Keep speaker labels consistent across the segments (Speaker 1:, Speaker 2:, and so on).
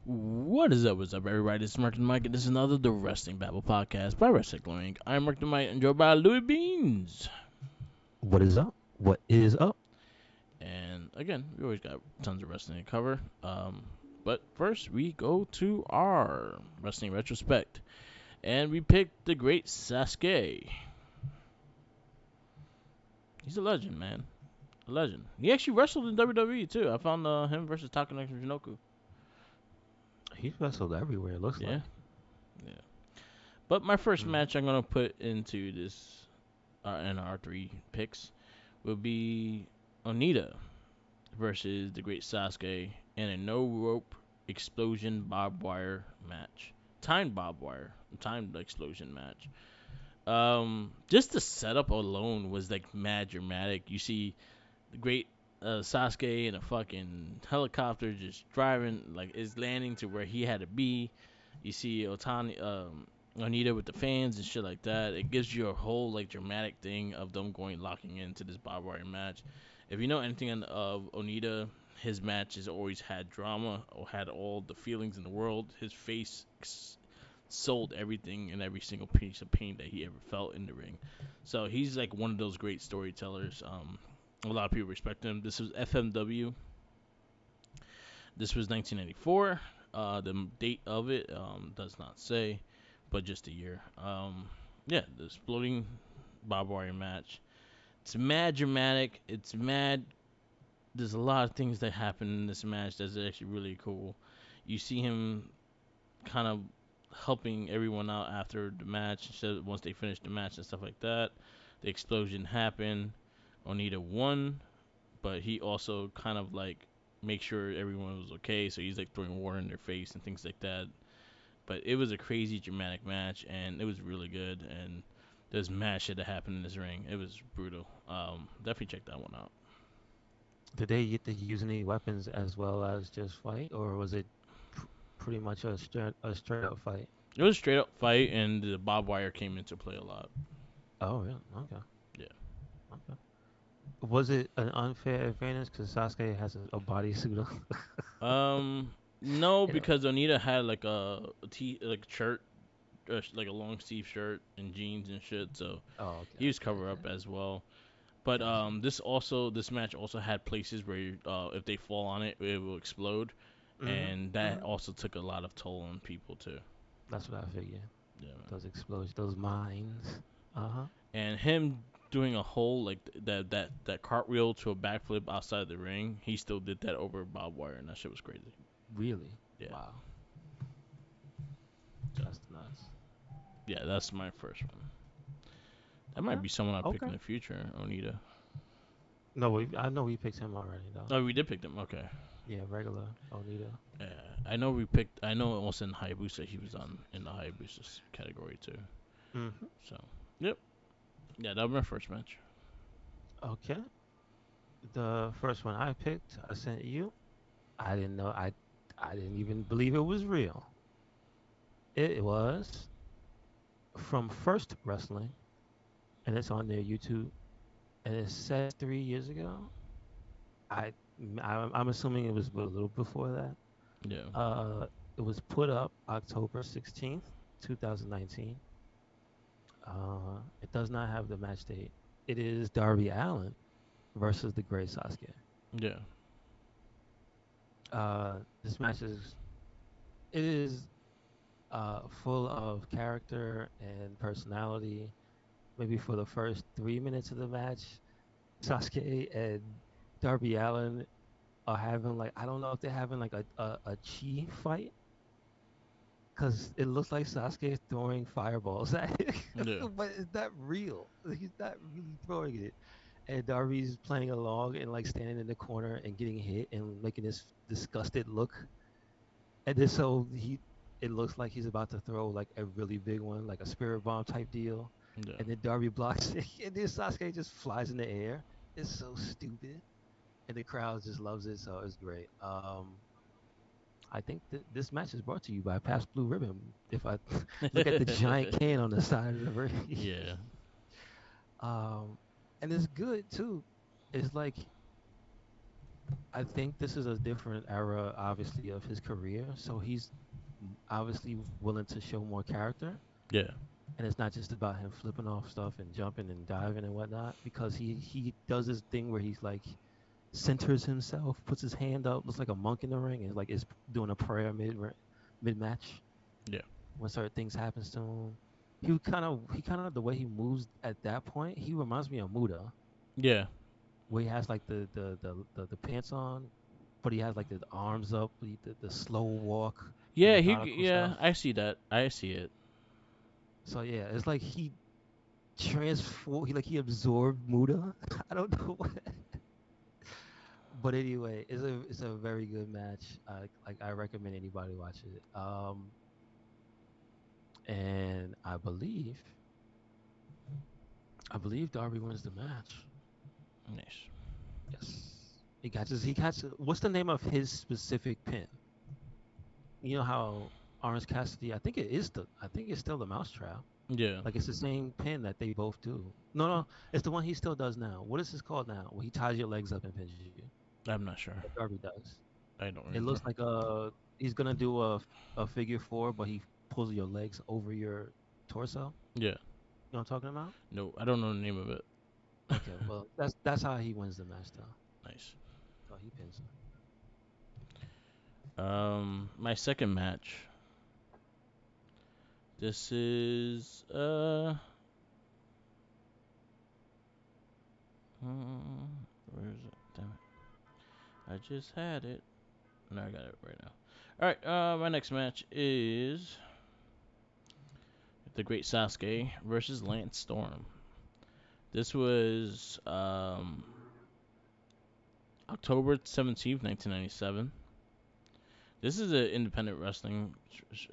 Speaker 1: What is up? What's up, everybody? This is Martin Mike, and this is another The Wrestling Babble podcast by Wrestling Inc. I'm Martin Mike, and joined by Louis Beans.
Speaker 2: What is up? What is up?
Speaker 1: And again, we always got tons of wrestling to cover. But first, we go to our wrestling retrospect, and we picked the great Sasuke. He's a legend, man. A legend. He actually wrestled in WWE too. I found him versus Takanaka Shinoku.
Speaker 2: He's wrestled everywhere, it looks
Speaker 1: Yeah,
Speaker 2: like.
Speaker 1: yeah. But my first
Speaker 2: Mm.
Speaker 1: match I'm gonna put into this in our three picks will be Onita versus the Great Sasuke in a no rope explosion barbed wire match. Timed explosion match. Just the setup alone was like mad dramatic. You see the Great Sasuke in a fucking helicopter just driving, like is landing to where he had to be. You see Onita with the fans and shit like that. It gives you a whole like dramatic thing of them locking into this barbed wire match. If you know anything of Onita, his matches always had drama or had all the feelings in the world. His face sold everything and every single piece of pain that he ever felt in the ring. So he's like one of those great storytellers. A lot of people respect him. This was FMW. This was 1994. The date of it does not say, but just a year. Yeah, the exploding barbed wire match. It's mad dramatic. It's mad. There's a lot of things that happen in this match that's actually really cool. You see him kind of helping everyone out after the match. Once they finish the match and stuff like that, the explosion happened. Onita won, but he also kind of like make sure everyone was okay. So he's like throwing water in their face and things like that. But it was a crazy dramatic match, and it was really good. And there's mad shit that happened in this ring. It was brutal. Definitely check that one out.
Speaker 2: Did they get to use any weapons as well as just fight, or was it pretty much a straight up fight?
Speaker 1: It was a straight up fight, and the barbed wire came into play a lot.
Speaker 2: Oh, yeah. Okay.
Speaker 1: Yeah.
Speaker 2: Okay. Was it an unfair advantage because Sasuke has a bodysuit on?
Speaker 1: No,
Speaker 2: You know.
Speaker 1: because Onita had like like a shirt, like a long sleeve shirt and jeans and shit. So
Speaker 2: Oh, okay,
Speaker 1: he was
Speaker 2: okay,
Speaker 1: covered
Speaker 2: okay.
Speaker 1: up as well. But
Speaker 2: Gotcha.
Speaker 1: this match also had places where if they fall on it, it will explode,
Speaker 2: Mhm.
Speaker 1: and that
Speaker 2: Mhm.
Speaker 1: also took a lot of toll on people too.
Speaker 2: That's what I figured.
Speaker 1: Yeah, man.
Speaker 2: Those explosions, those mines. Uh huh.
Speaker 1: And him doing a whole like that cartwheel to a backflip outside the ring, he still did that over barbed wire, and that shit was crazy.
Speaker 2: Really?
Speaker 1: Yeah,
Speaker 2: Wow.
Speaker 1: yeah,
Speaker 2: That's nuts.
Speaker 1: yeah. That's my first one. That
Speaker 2: Okay.
Speaker 1: might be someone I pick
Speaker 2: Okay.
Speaker 1: in the future, Onita.
Speaker 2: No, I know we picked him already though.
Speaker 1: Oh, we did pick them. Okay.
Speaker 2: Yeah, regular Onita.
Speaker 1: Yeah, I know we picked. I know also in Hayabusa he was on in the Hayabusa category too.
Speaker 2: Hmm.
Speaker 1: So, yep. Yeah, that was my first match.
Speaker 2: Okay. The first one I picked, I sent you. I didn't know. I didn't even believe it was real. It was from First Wrestling, and it's on their YouTube. And it says 3 years ago. I, I'm assuming it was a little before that.
Speaker 1: Yeah.
Speaker 2: It was put up October 16th, 2019. It does not have the match date. It is Darby Allen versus the Great Sasuke.
Speaker 1: Yeah.
Speaker 2: This match is full of character and personality. Maybe for the first 3 minutes of the match, Sasuke and Darby Allen are having like I don't know if they're having like a chi fight because it looks like Sasuke is throwing fireballs at it,
Speaker 1: Yeah.
Speaker 2: but is that real? He's not really throwing it. And Darby's playing along and like standing in the corner and getting hit and making this disgusted look. And then so it looks like he's about to throw like a really big one, like a spirit bomb type deal.
Speaker 1: Yeah.
Speaker 2: And then Darby blocks it, and then Sasuke just flies in the air. It's so stupid, and the crowd just loves it, so it's great. I think this match is brought to you by Pabst Blue Ribbon. If I look at the giant can on the side of the ring,
Speaker 1: Yeah.
Speaker 2: um, and it's good too. It's like I think this is a different era, obviously, of his career. So he's obviously willing to show more character,
Speaker 1: Yeah.
Speaker 2: and it's not just about him flipping off stuff and jumping and diving and whatnot. Because he does this thing where he's like centers himself, puts his hand up, looks like a monk in the ring, and like is doing a prayer mid match
Speaker 1: Yeah.
Speaker 2: when certain things happens to him. He kind of the way he moves at that point. He reminds me of Muda,
Speaker 1: Yeah.
Speaker 2: where he has like the pants on, but he has like the arms up, the slow walk, the
Speaker 1: Yeah.
Speaker 2: methodical
Speaker 1: Yeah.
Speaker 2: stuff.
Speaker 1: I see that. I see it.
Speaker 2: So yeah, it's like he absorbed Muda. I don't know, but anyway, it's a very good match. Like I recommend anybody watch it. And I believe Darby wins the match.
Speaker 1: Nice.
Speaker 2: Yes, he catches. What's the name of his specific pin? You know how Orange Cassidy? I think it's still the mousetrap.
Speaker 1: Yeah.
Speaker 2: Like it's the same pin that they both do. No, no, it's the one he still does now. What is this called now? Where he ties your legs up and pins you.
Speaker 1: I'm not sure.
Speaker 2: That Darby does.
Speaker 1: I don't
Speaker 2: It
Speaker 1: remember.
Speaker 2: looks like he's gonna do a figure four, but he pulls your legs over your torso.
Speaker 1: Yeah.
Speaker 2: You know what I'm talking about?
Speaker 1: No, I don't know the name of it.
Speaker 2: Okay, well that's how he wins the match though.
Speaker 1: Nice.
Speaker 2: So he pins him.
Speaker 1: My second match. This is where is it? Damn it! I just had it. No, I got it right now. All right. My next match is the Great Sasuke versus Lance Storm. This was October 17th, 1997. This is an independent wrestling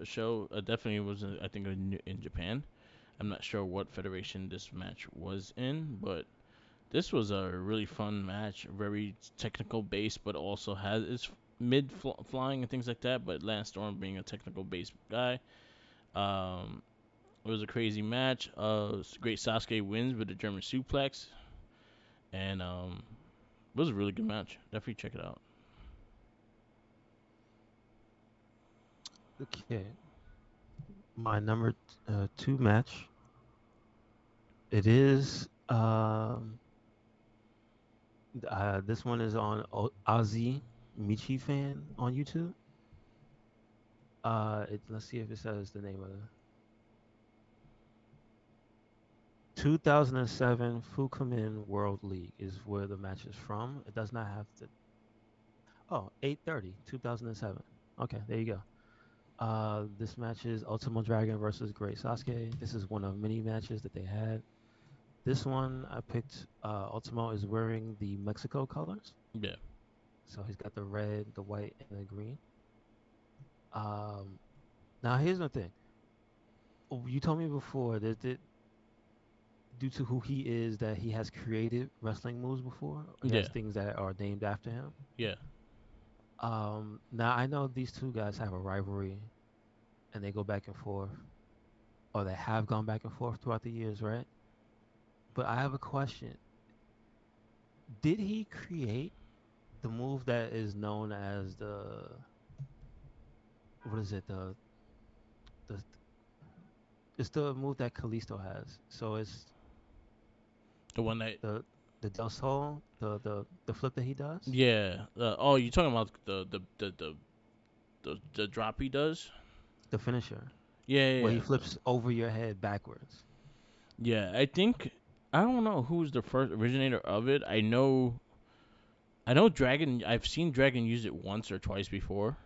Speaker 1: show. Definitely was, I think, in Japan. I'm not sure what federation this match was in, but this was a really fun match. Very technical based, but also has its flying and things like that. But Lance Storm being a technical based guy, um, it was a crazy match. Great Sasuke wins with a German suplex, and it was a really good match. Definitely check it out.
Speaker 2: Okay, my number two match. It is this one is on Ozzy Michi fan on YouTube. Let's see if it says the name of the 2007 Fukumin World League is where the match is from. It does not have the 8:30 2007. Okay, there you go. This match is Ultimo Dragon versus Great Sasuke. This is one of many matches that they had. This one I picked. Ultimo is wearing the Mexico colors,
Speaker 1: Yeah,
Speaker 2: so he's got the red, the white, and the green. Um, Now here's the thing. You told me before that due to who he is, that he has created wrestling moves before. He
Speaker 1: yeah,
Speaker 2: has things that are named after him.
Speaker 1: yeah,
Speaker 2: Now I know these two guys have a rivalry, and they go back and forth, or they have gone back and forth throughout the years, right? But I have a question. Did he create the move that is known as what is it? The It's the move that Kalisto has. So it's
Speaker 1: the one that.
Speaker 2: the the Del Sol, the flip that he does,
Speaker 1: Yeah. Oh, you talking about the drop he does?
Speaker 2: the finisher,
Speaker 1: Yeah, yeah,
Speaker 2: where he
Speaker 1: yeah.
Speaker 2: flips over your head backwards.
Speaker 1: Yeah, I think I don't know who's the first originator of it. I know Dragon. I've seen Dragon use it once or twice before.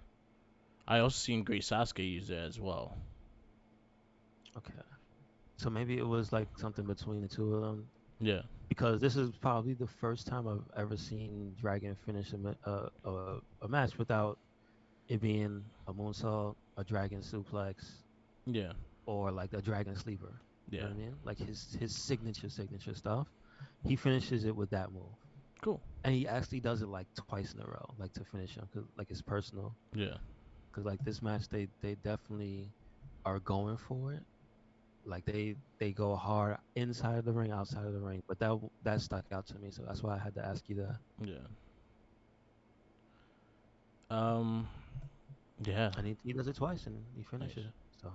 Speaker 1: I also seen Great Sasuke use it as well.
Speaker 2: Okay. So maybe it was like something between the two of them,
Speaker 1: Yeah,
Speaker 2: because this is probably the first time I've ever seen Dragon finish a match without it being a moonsault, a Dragon suplex,
Speaker 1: yeah,
Speaker 2: or like a Dragon sleeper. You know
Speaker 1: yeah.
Speaker 2: what I mean? Like his signature stuff. He finishes it with that move,
Speaker 1: Cool.
Speaker 2: and he actually does it like twice in a row, like to finish him, cause like it's personal.
Speaker 1: Yeah,
Speaker 2: Cause like this match, they definitely are going for it. Like they go hard inside of the ring, outside of the ring. But that stuck out to me, so that's why I had to ask you that.
Speaker 1: yeah. Um, yeah,
Speaker 2: And he does it twice and he finishes
Speaker 1: nice.
Speaker 2: it. So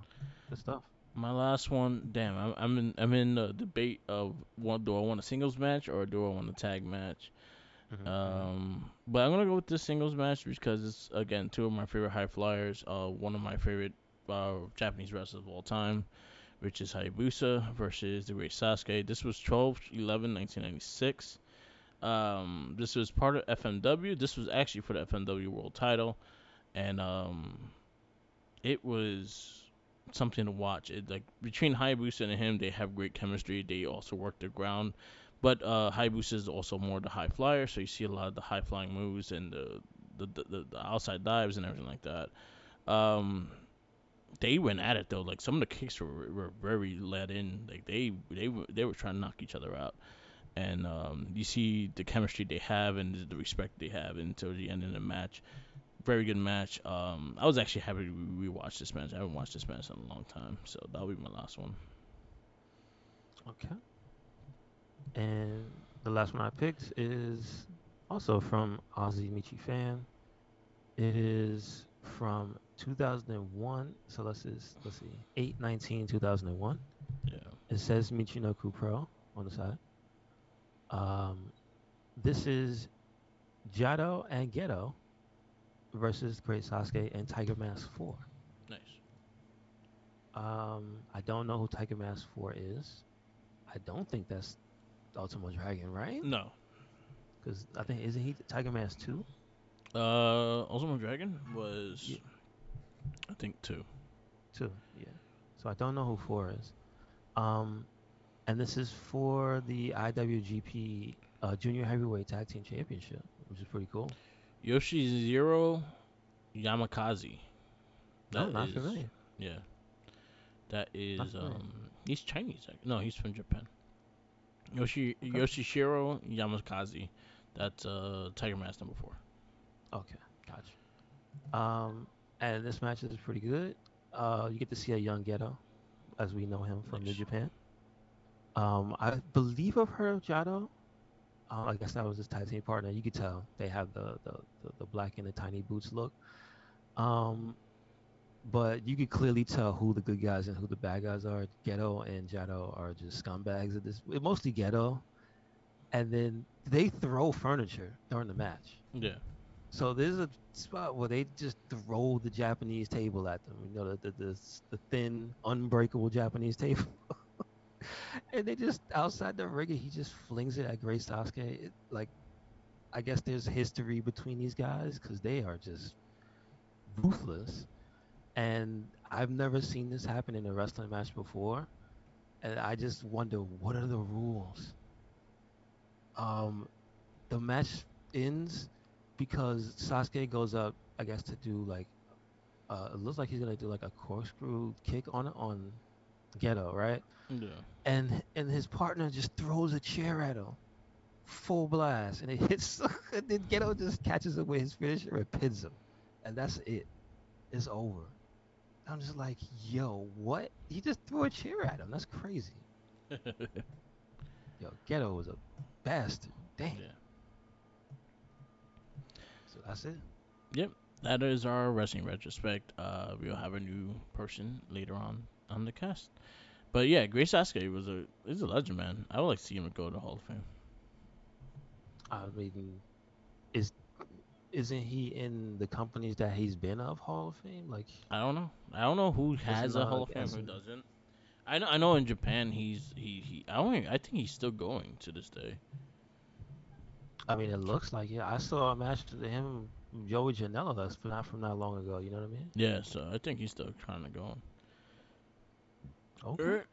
Speaker 2: good stuff.
Speaker 1: My last one, damn, I'm in the debate of what do I want a singles match or do I want a tag match?
Speaker 2: Hmm.
Speaker 1: But I'm gonna go with this singles match because it's again two of my favorite high flyers. One of my favorite Japanese wrestlers of all time, which is Hayabusa versus the Great Sasuke. This was 12/11/1996. This was part of FMW. This was actually for the FMW World Title, and it was something to watch. It like between Hayabusa and him, they have great chemistry. They also work the ground, but Hayabusa is also more the high flyer, so you see a lot of the high flying moves and the outside dives and everything like that. Um, they went at it though. Like some of the kicks were very let in. Like they were trying to knock each other out. And you see the chemistry they have and the respect they have until the end of the match. Very good match. I was actually happy to rewatch this match. I haven't watched this match in a long time, so that'll be my last one.
Speaker 2: Okay. And the last one I picked is also from Ozzy Michi fan. It is from 2001. So let's see, 8/19/2001.
Speaker 1: Yeah,
Speaker 2: It says Michinoku Pro on the side. Um, this is Jado and Geto versus Great Sasuke and Tiger Mask 4.
Speaker 1: nice.
Speaker 2: I don't know who Tiger Mask 4 is. I don't think that's Ultimate Dragon, right?
Speaker 1: No,
Speaker 2: Because I think isn't he Tiger Mask 2?
Speaker 1: Ultimate Dragon
Speaker 2: Yeah,
Speaker 1: was I think two.
Speaker 2: 2. Yeah. So I don't know who 4 is. Um, and this is for the IWGP Junior Heavyweight Tag Team Championship, which is pretty cool.
Speaker 1: Yoshizero Yamakaze.
Speaker 2: No,
Speaker 1: That
Speaker 2: not
Speaker 1: is,
Speaker 2: familiar.
Speaker 1: yeah, that
Speaker 2: Not
Speaker 1: is
Speaker 2: familiar.
Speaker 1: he's Chinese. No, he's from Japan.
Speaker 2: Okay.
Speaker 1: Yoshishiro Yamakaze. That's Tiger Mask number 4.
Speaker 2: Okay. Gotcha. Um, and this match is pretty good. You get to see a young Geto, as we know him from New
Speaker 1: Nice.
Speaker 2: Japan. I believe I've heard of Jado. I guess that was his tag team partner. You could tell they have the black and the tiny boots look. Um, but you could clearly tell who the good guys and who the bad guys are. Ghetto and Jado are just scumbags at this. Mostly Ghetto, and then they throw furniture during the match.
Speaker 1: Yeah.
Speaker 2: So there's a spot where they just throw the Japanese table at them. You know, the thin, unbreakable Japanese table, and they just outside the ring, and he just flings it at Great Sasuke. Like I guess there's history between these guys because they are just ruthless. And I've never seen this happen in a wrestling match before. And I just wonder what are the rules. Um, the match ends because Sasuke goes up, I guess, to do like it looks like he's gonna do like a corkscrew kick on Ghetto, right?
Speaker 1: Yeah.
Speaker 2: And his partner just throws a chair at him, full blast, and it hits. And then Ghetto just catches him with his finisher and pins him, and that's it. It's over. I'm just like, yo, what? He just threw a chair at him. That's crazy. Yo, Ghetto was a bastard. Damn.
Speaker 1: Yeah.
Speaker 2: So that's it.
Speaker 1: Yep. That is our wrestling retrospect. We'll have a new person later on the cast. But yeah, Great Sasuke is a legend, man. I would like to see him go to the Hall of Fame.
Speaker 2: I mean, is isn't he in the companies that he's been of Hall of Fame? Like,
Speaker 1: I don't know who
Speaker 2: wasn't
Speaker 1: has a Hall
Speaker 2: like
Speaker 1: of Fame,
Speaker 2: as
Speaker 1: who
Speaker 2: in,
Speaker 1: doesn't. I know in Japan he I think he's still going to this day.
Speaker 2: I mean, it looks like it. I saw a match to him, Joey Janela, that's not from that long ago. You know what I mean?
Speaker 1: Yeah, so I think he's still trying to go.
Speaker 2: Okay.
Speaker 1: Alright,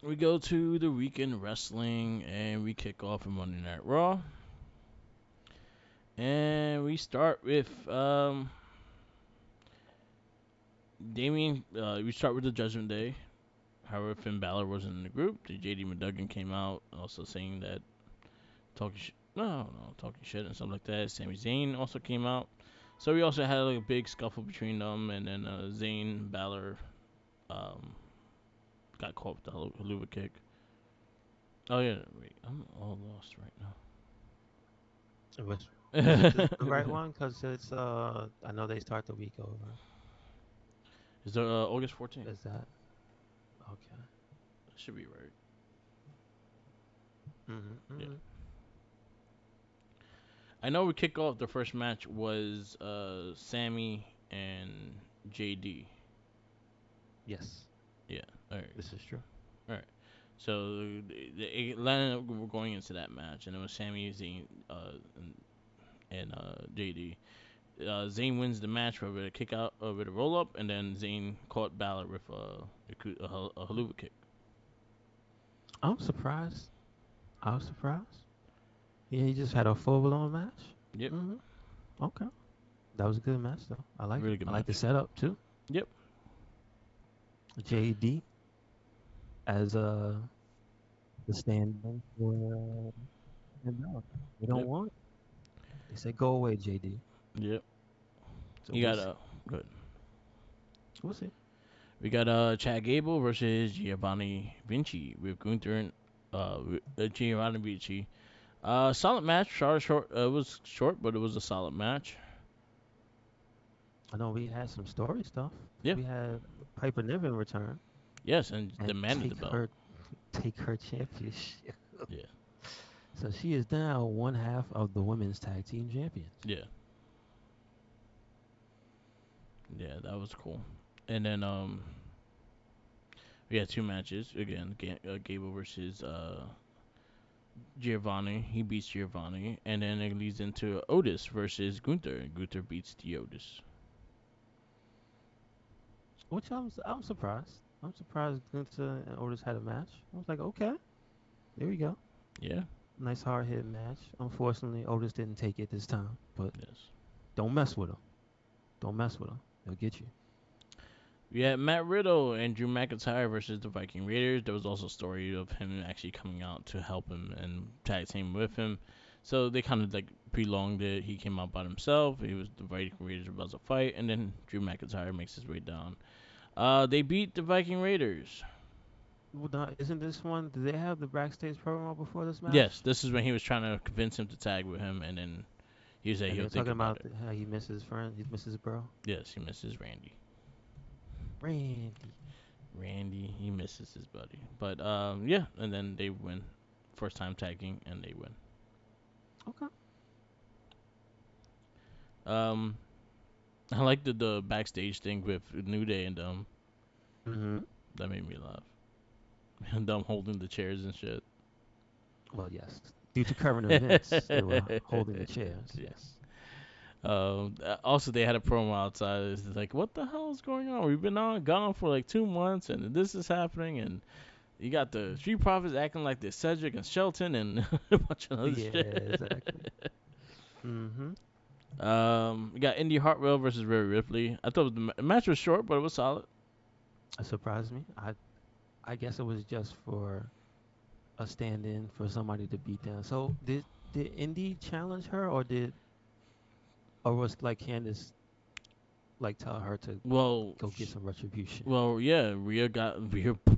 Speaker 1: we go to the weekend wrestling and we kick off in Monday Night Raw. And we start with Damien. We start with the Judgment Day. However, Finn Balor wasn't in the group. The JD McDuggan came out also saying that talking shit. No, talking shit and stuff like that. Sami Zayn also came out. So we also had like a big scuffle between them, and then Zayn Balor um, got caught with the haluva kick. Oh yeah, wait, I'm all lost right now.
Speaker 2: Is it the right one? Cause it's I know they start the week over.
Speaker 1: Is it August 14th?
Speaker 2: Is that okay?
Speaker 1: That should be right.
Speaker 2: Mhm.
Speaker 1: Yeah.
Speaker 2: Mhm.
Speaker 1: I know we kick off the first match was Sammy and JD.
Speaker 2: Yes,
Speaker 1: Yeah. All right.
Speaker 2: this is true.
Speaker 1: All right. So it landed up going into that match, and it was Sami Zayn and JD. Zayn wins the match with a kick out with a roll up, and then Zayn caught Balor with a haluva kick.
Speaker 2: I'm surprised. I was surprised. Yeah, he just had a full blown match.
Speaker 1: Yep.
Speaker 2: Mhm. Okay, that was a good match though. I like it.
Speaker 1: Really good
Speaker 2: I like the
Speaker 1: match.
Speaker 2: setup too.
Speaker 1: Yep.
Speaker 2: JD as the stand-in for no, they don't
Speaker 1: Yep.
Speaker 2: want it. They said go away, JD.
Speaker 1: Yep.
Speaker 2: So
Speaker 1: You
Speaker 2: we'll
Speaker 1: got
Speaker 2: see.
Speaker 1: good.
Speaker 2: We'll see.
Speaker 1: We got Chad Gable versus Giovanni Vinci with Gunther and Giovanni Vinci. Solid match. Short. It was short, but it was a solid match.
Speaker 2: I know we had some story stuff.
Speaker 1: Yeah.
Speaker 2: We had Piper Niven return
Speaker 1: Yes, and
Speaker 2: and
Speaker 1: demanded the belt.
Speaker 2: take her championship.
Speaker 1: Yeah.
Speaker 2: So she is now one half of the women's tag team champions.
Speaker 1: Yeah. Yeah, that was cool. And then we had two matches again. Gable versus Giovanni. He beats Giovanni, and then it leads into Otis versus Gunther. And Gunther beats the Otis.
Speaker 2: Which I'm surprised. I'm surprised Gunther and Otis had a match. I was like, okay, there we go.
Speaker 1: Yeah.
Speaker 2: Nice hard hit match. Unfortunately, Otis didn't take it this time. But
Speaker 1: Yes.
Speaker 2: don't mess with him. Don't mess with him. He'll get you.
Speaker 1: We had Matt Riddle and Drew McIntyre versus the Viking Raiders. There was also a story of him actually coming out to help him and tag team with him. So they kind of like prolonged it. He came out by himself. He was the Viking Raiders were about to fight, and then Drew McIntyre makes his way down. They beat the Viking Raiders.
Speaker 2: Well, now, isn't this one? Did they have the backstage promo before this
Speaker 1: Yes,
Speaker 2: match?
Speaker 1: this is when he was trying to convince him to tag with him, and then he said
Speaker 2: And
Speaker 1: he'll
Speaker 2: they're
Speaker 1: think
Speaker 2: talking
Speaker 1: about
Speaker 2: about
Speaker 1: it.
Speaker 2: how he misses friend, he misses bro.
Speaker 1: Yes, he misses Randy.
Speaker 2: Randy.
Speaker 1: Randy, he misses his buddy. But yeah, and then they win. First time tagging, and they win.
Speaker 2: Okay.
Speaker 1: Um, I like the backstage thing with New Day and
Speaker 2: Mm-hmm.
Speaker 1: that made me laugh. And them holding the chairs and shit.
Speaker 2: Well, yes. Due to current events, they were holding the chairs.
Speaker 1: Yeah.
Speaker 2: Yes.
Speaker 1: Also, they had a promo outside. It's like, what the hell is going on? We've been gone for like 2 months, and this is happening, and you got the Street Profits acting like they're Cedric and Shelton and a bunch of other
Speaker 2: Yeah,
Speaker 1: shit.
Speaker 2: exactly. Mm-hmm.
Speaker 1: We got Indy Hartwell versus Rhea Ripley. I thought the match was short, but it was solid.
Speaker 2: It surprised me. I guess it was just for a stand-in for somebody to beat down. So did Indy challenge her, or was like Candace like tell her to
Speaker 1: Well,
Speaker 2: go get some retribution?
Speaker 1: yeah, Rhea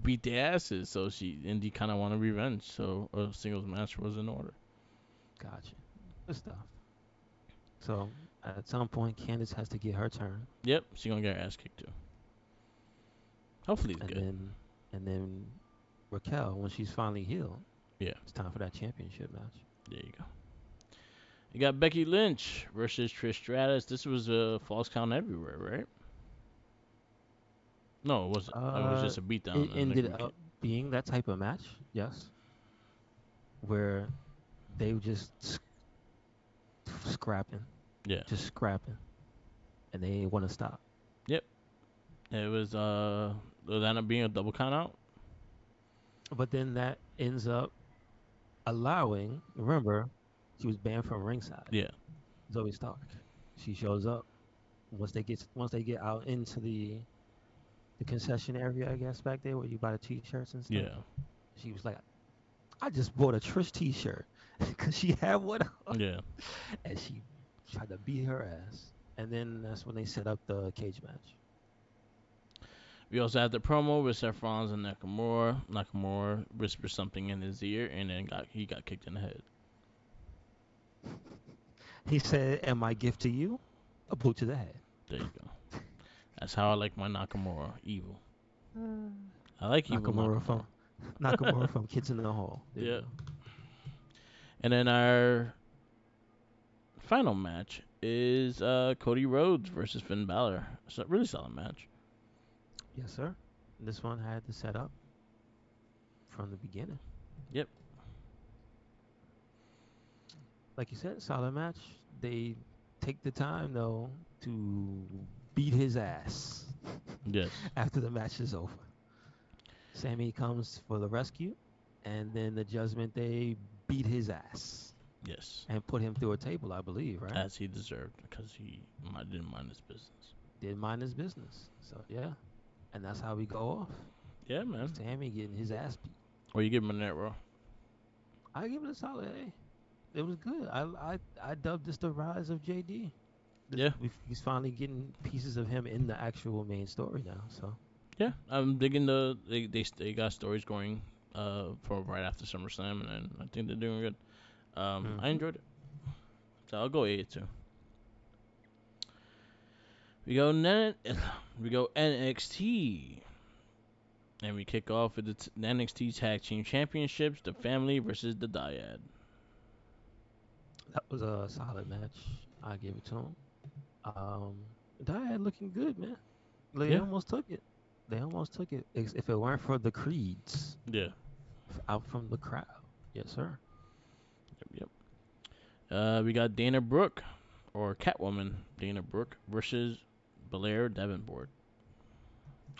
Speaker 1: beat their asses, so Indy kind of wanted revenge. So a singles match was in order.
Speaker 2: Gotcha. Good stuff. So at some point, Candace has to get her turn,
Speaker 1: Yep, she gonna get her ass kicked too. Hopefully it's
Speaker 2: and
Speaker 1: good.
Speaker 2: then Raquel, when she's finally healed,
Speaker 1: Yeah,
Speaker 2: it's time for that championship match.
Speaker 1: there you go. You got Becky Lynch versus Trish Stratus. This was a false count everywhere, right? No, it wasn't. It was
Speaker 2: Uh,
Speaker 1: just a beatdown
Speaker 2: it
Speaker 1: and like
Speaker 2: ended
Speaker 1: we
Speaker 2: up
Speaker 1: can't.
Speaker 2: being that type of match, yes, where they were just scrapping,
Speaker 1: Yeah.
Speaker 2: just scrapping, and they want to stop.
Speaker 1: Yep. It was it ended up being a double count out.
Speaker 2: But then that ends up allowing. Remember, she was banned from ringside.
Speaker 1: Yeah.
Speaker 2: Zoe Stark. She shows up once they get out into the concession area, I guess back there where you buy the t-shirts and stuff.
Speaker 1: Yeah.
Speaker 2: She was like, "I just bought a Trish t-shirt because she had one on,"
Speaker 1: Yeah.
Speaker 2: and she tried to beat her ass. And then that's when they set up the cage match.
Speaker 1: We also had the promo with Seth Rollins and Nakamura. Nakamura whispered something in his ear, and then he got kicked in the head.
Speaker 2: He said, "And my gift to you, a boot to the head."
Speaker 1: There you go. That's how I like my Nakamura. Evil.
Speaker 2: Mm.
Speaker 1: I like evil
Speaker 2: Nakamura
Speaker 1: Nakamura.
Speaker 2: from Nakamura from Kids in the Hall. There you
Speaker 1: Yeah.
Speaker 2: go.
Speaker 1: And then our final match is Cody Rhodes versus Finn Balor. It's a really solid match.
Speaker 2: Yes, sir. This one had the setup from the beginning.
Speaker 1: Yep.
Speaker 2: Like you said, solid match. They take the time though to beat his ass
Speaker 1: Yes.
Speaker 2: after the match is over. Sammy comes for the rescue, and then the Judgment Day beat his ass
Speaker 1: Yes.
Speaker 2: and put him through a table, I believe, right?
Speaker 1: As he deserved because didn't mind his business.
Speaker 2: Did mind his business. So yeah, and that's how we go off.
Speaker 1: Yeah, man.
Speaker 2: Sammy getting his ass beat.
Speaker 1: Or you give him a net roll.
Speaker 2: I give it a solid A. It was good. I dubbed this the rise of JD.
Speaker 1: Yeah.
Speaker 2: He's finally getting pieces of him in the actual main story now. So
Speaker 1: Yeah. I'm digging they got stories going for right after SummerSlam, and I think they're doing good. I
Speaker 2: hmm
Speaker 1: enjoyed it. So I'll go 8 too. We go we go NXT. And we kick off with the NXT Tag Team Championships, the Family versus the Dyad.
Speaker 2: that was a solid match. I give it to him. Um, Diad looking good, man. They
Speaker 1: Yeah.
Speaker 2: almost took it. They almost took it. If it weren't for the creeds
Speaker 1: Yeah.
Speaker 2: out from the crowd. Yes, sir.
Speaker 1: Yep. We got Dana Brooke, or Catwoman Dana Brooke, versus Belair Davenport.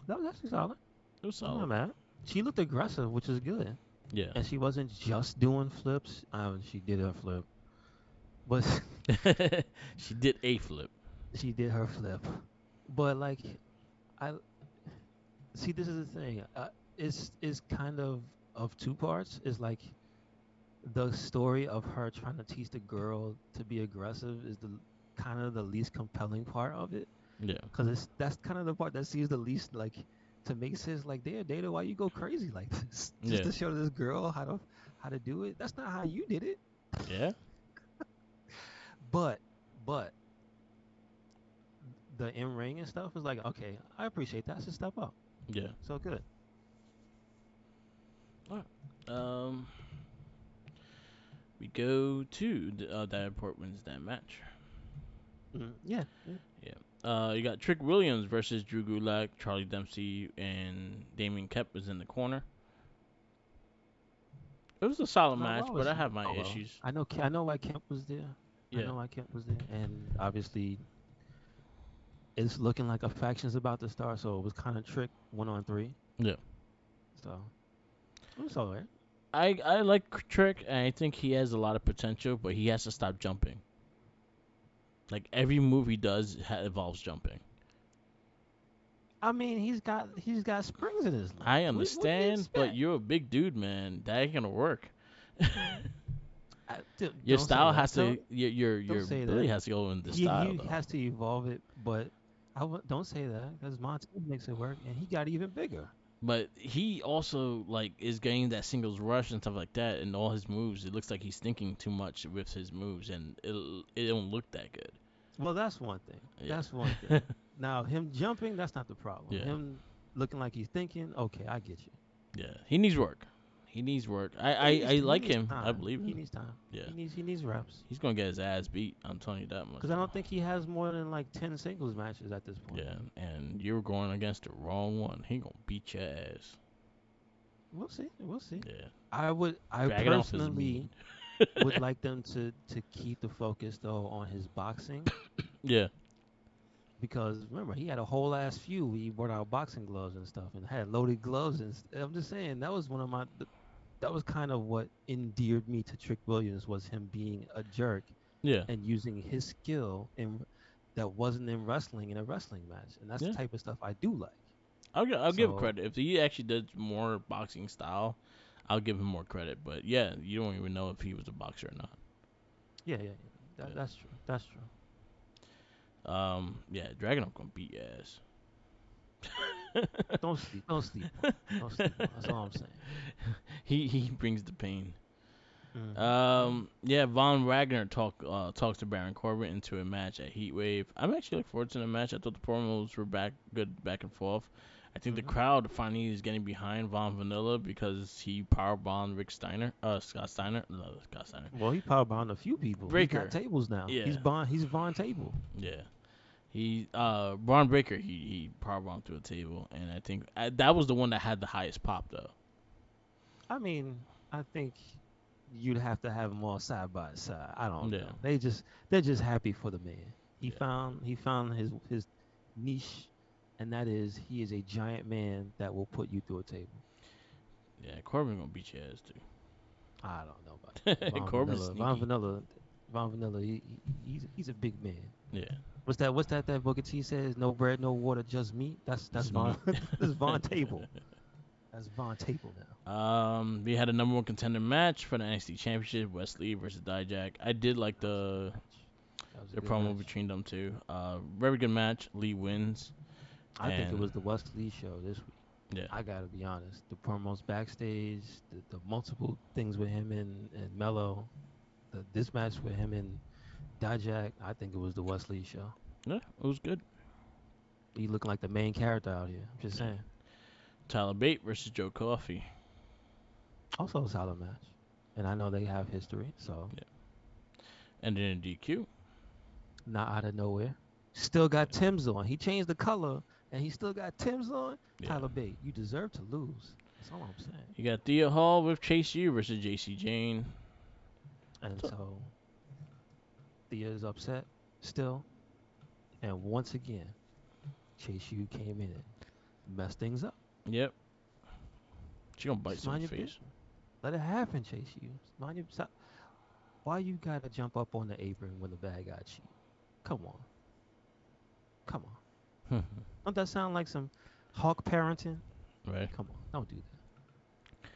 Speaker 2: That was actually solid.
Speaker 1: It was
Speaker 2: I'm not
Speaker 1: solid.
Speaker 2: mad. She looked aggressive, which is good.
Speaker 1: Yeah.
Speaker 2: And she wasn't just doing flips. She did her flip, but
Speaker 1: She did a flip.
Speaker 2: she did her flip. But like, I see. This is the thing. It's kind of two parts. It's like the story of her trying to teach the girl to be aggressive is the kind of the least compelling part of it,
Speaker 1: Yeah.
Speaker 2: because that's kind of the part that seems the least like to make sense. Like, damn, Data, why you go crazy like this? Just
Speaker 1: Yeah.
Speaker 2: to show this girl how to do it. That's not how you did it.
Speaker 1: Yeah.
Speaker 2: But but the in ring and stuff is like, okay, I appreciate that. It's a step up.
Speaker 1: Yeah.
Speaker 2: So good.
Speaker 1: Alright. We go to the Davenport wins that match.
Speaker 2: Yeah, yeah.
Speaker 1: Yeah. You got Trick Williams versus Drew Gulak, Charlie Dempsey, and Damien Kep was in the corner. It was a solid
Speaker 2: No,
Speaker 1: match,
Speaker 2: well,
Speaker 1: but I have my
Speaker 2: oh well.
Speaker 1: issues.
Speaker 2: I know why Kemp was there. I
Speaker 1: Yeah.
Speaker 2: know why Kemp was there, and obviously it's looking like a faction's about to start, so it was kind of trick 1-on-3.
Speaker 1: Yeah.
Speaker 2: So it was alright.
Speaker 1: I like Trick, and I think he has a lot of potential, but he has to stop jumping. Like every move he does involves jumping.
Speaker 2: I mean, he's got springs in his
Speaker 1: I
Speaker 2: legs. What do you
Speaker 1: understand, but
Speaker 2: expect?
Speaker 1: you're a big dude, man. That ain't gonna work. Your
Speaker 2: Don't say
Speaker 1: style
Speaker 2: that.
Speaker 1: has to your
Speaker 2: Don't say
Speaker 1: ability
Speaker 2: that.
Speaker 1: has to go in the style
Speaker 2: He
Speaker 1: though.
Speaker 2: has to evolve it, but don't say that because Montez makes it work, and he got even bigger.
Speaker 1: But he also like is getting that singles rush and stuff like that, and all his moves. It looks like he's thinking too much with his moves, and it don't look that good.
Speaker 2: Well, that's one thing. That's one
Speaker 1: Yeah.
Speaker 2: thing. Now, him jumping, that's not the problem.
Speaker 1: Yeah.
Speaker 2: Him looking like he's thinking, okay, I get you.
Speaker 1: Yeah. He needs work. He needs work. I
Speaker 2: He
Speaker 1: like
Speaker 2: needs
Speaker 1: him. I
Speaker 2: time.
Speaker 1: believe
Speaker 2: He
Speaker 1: him.
Speaker 2: needs time.
Speaker 1: Yeah.
Speaker 2: He needs reps.
Speaker 1: He's gonna get his ass beat. I'm telling you that much.
Speaker 2: Because I don't think he has more than like 10 singles matches at this point.
Speaker 1: Yeah, and you're going against the wrong one. He gonna beat your ass.
Speaker 2: We'll see. We'll see.
Speaker 1: Yeah.
Speaker 2: I
Speaker 1: Dragging off his
Speaker 2: personally
Speaker 1: meat.
Speaker 2: would like them to keep the focus though on his boxing,
Speaker 1: Yeah.
Speaker 2: because remember he had a whole ass feud. He brought out boxing gloves and stuff and had loaded gloves I'm just saying that was one of my that was kind of what endeared me to Trick Williams, was him being a jerk
Speaker 1: Yeah.
Speaker 2: and using his skill in that wasn't in wrestling in a wrestling match, and that's the
Speaker 1: Yeah.
Speaker 2: type of stuff I do like.
Speaker 1: I'll give
Speaker 2: So
Speaker 1: credit. If he actually did more boxing style, I'll give him more credit. But yeah, you don't even know if he was a boxer or not.
Speaker 2: yeah. That's true. That's true.
Speaker 1: Yeah, Dragunov gonna beat your ass.
Speaker 2: Don't sleep on it. Don't sleep on it. That's all I'm saying.
Speaker 1: He brings the pain.
Speaker 2: Hmm.
Speaker 1: Yeah, Von Wagner talks to Baron Corbin into a match at Heatwave. I'm actually looking forward to the match. I thought the promos were good back and forth. I think the
Speaker 2: Hmm.
Speaker 1: crowd finally is getting behind Von Vanilla because he powerbombed Scott Steiner, no, Scott Steiner,
Speaker 2: Well, he power behind a few people. He's got
Speaker 1: Breaker.
Speaker 2: tables now.
Speaker 1: Yeah,
Speaker 2: He's Von Table.
Speaker 1: yeah. He Braun Breaker he powerbombed through a table, and I think that was the one that had the highest pop though.
Speaker 2: I mean, I think you'd have to have them all side by side. I don't
Speaker 1: Yeah,
Speaker 2: know. They're just happy for the man.
Speaker 1: yeah,
Speaker 2: He found his niche, and that is he is a giant man that will put you through a table.
Speaker 1: yeah. Corbin gonna beat your ass
Speaker 2: I don't know about that.
Speaker 1: too. Corbin's sneaky.
Speaker 2: Von Vanilla. He's a big man.
Speaker 1: Yeah,
Speaker 2: What's that that Booker T says? No bread, no water, just meat. That's
Speaker 1: just
Speaker 2: Von
Speaker 1: me.
Speaker 2: that's Von Table. That's Von Table now.
Speaker 1: We had a number one contender match for the NXT Championship: Wesley versus Dijak. I did like
Speaker 2: That was a good match. That was a
Speaker 1: the
Speaker 2: good
Speaker 1: promo
Speaker 2: match.
Speaker 1: between them two. Very good match. Lee wins,
Speaker 2: I think it
Speaker 1: and
Speaker 2: was the Wesley show this week.
Speaker 1: yeah,
Speaker 2: I gotta be honest. The promos backstage, the multiple things with him and Mello, this match with him and Dijak, I think it was the Wesley show.
Speaker 1: yeah, it was good.
Speaker 2: He looking like the main character out here. I'm just
Speaker 1: Yeah.
Speaker 2: saying.
Speaker 1: Tyler Bate versus Joe Coffey.
Speaker 2: Also a solid match. And I know they have history, so
Speaker 1: Yeah, and then a DQ.
Speaker 2: not out of nowhere. Still got
Speaker 1: Yeah,
Speaker 2: Tim's on. He changed the color and he still got Tim's on.
Speaker 1: yeah.
Speaker 2: Tyler Bate, you deserve to lose. That's all I'm saying.
Speaker 1: You got Thea Hall with Chase U versus JC Jane.
Speaker 2: And
Speaker 1: So,
Speaker 2: so Thea is upset still. And once again, Chase U came in and messed things up.
Speaker 1: yep, she gonna bite
Speaker 2: Just mind
Speaker 1: someone's
Speaker 2: your
Speaker 1: face.
Speaker 2: business. Let it happen, Chase U. Mind your Why you gotta jump up on the apron when the bad guy cheat? Come on. Come on. Don't that sound like some hawk parenting?
Speaker 1: Right.
Speaker 2: Come on. Don't do that.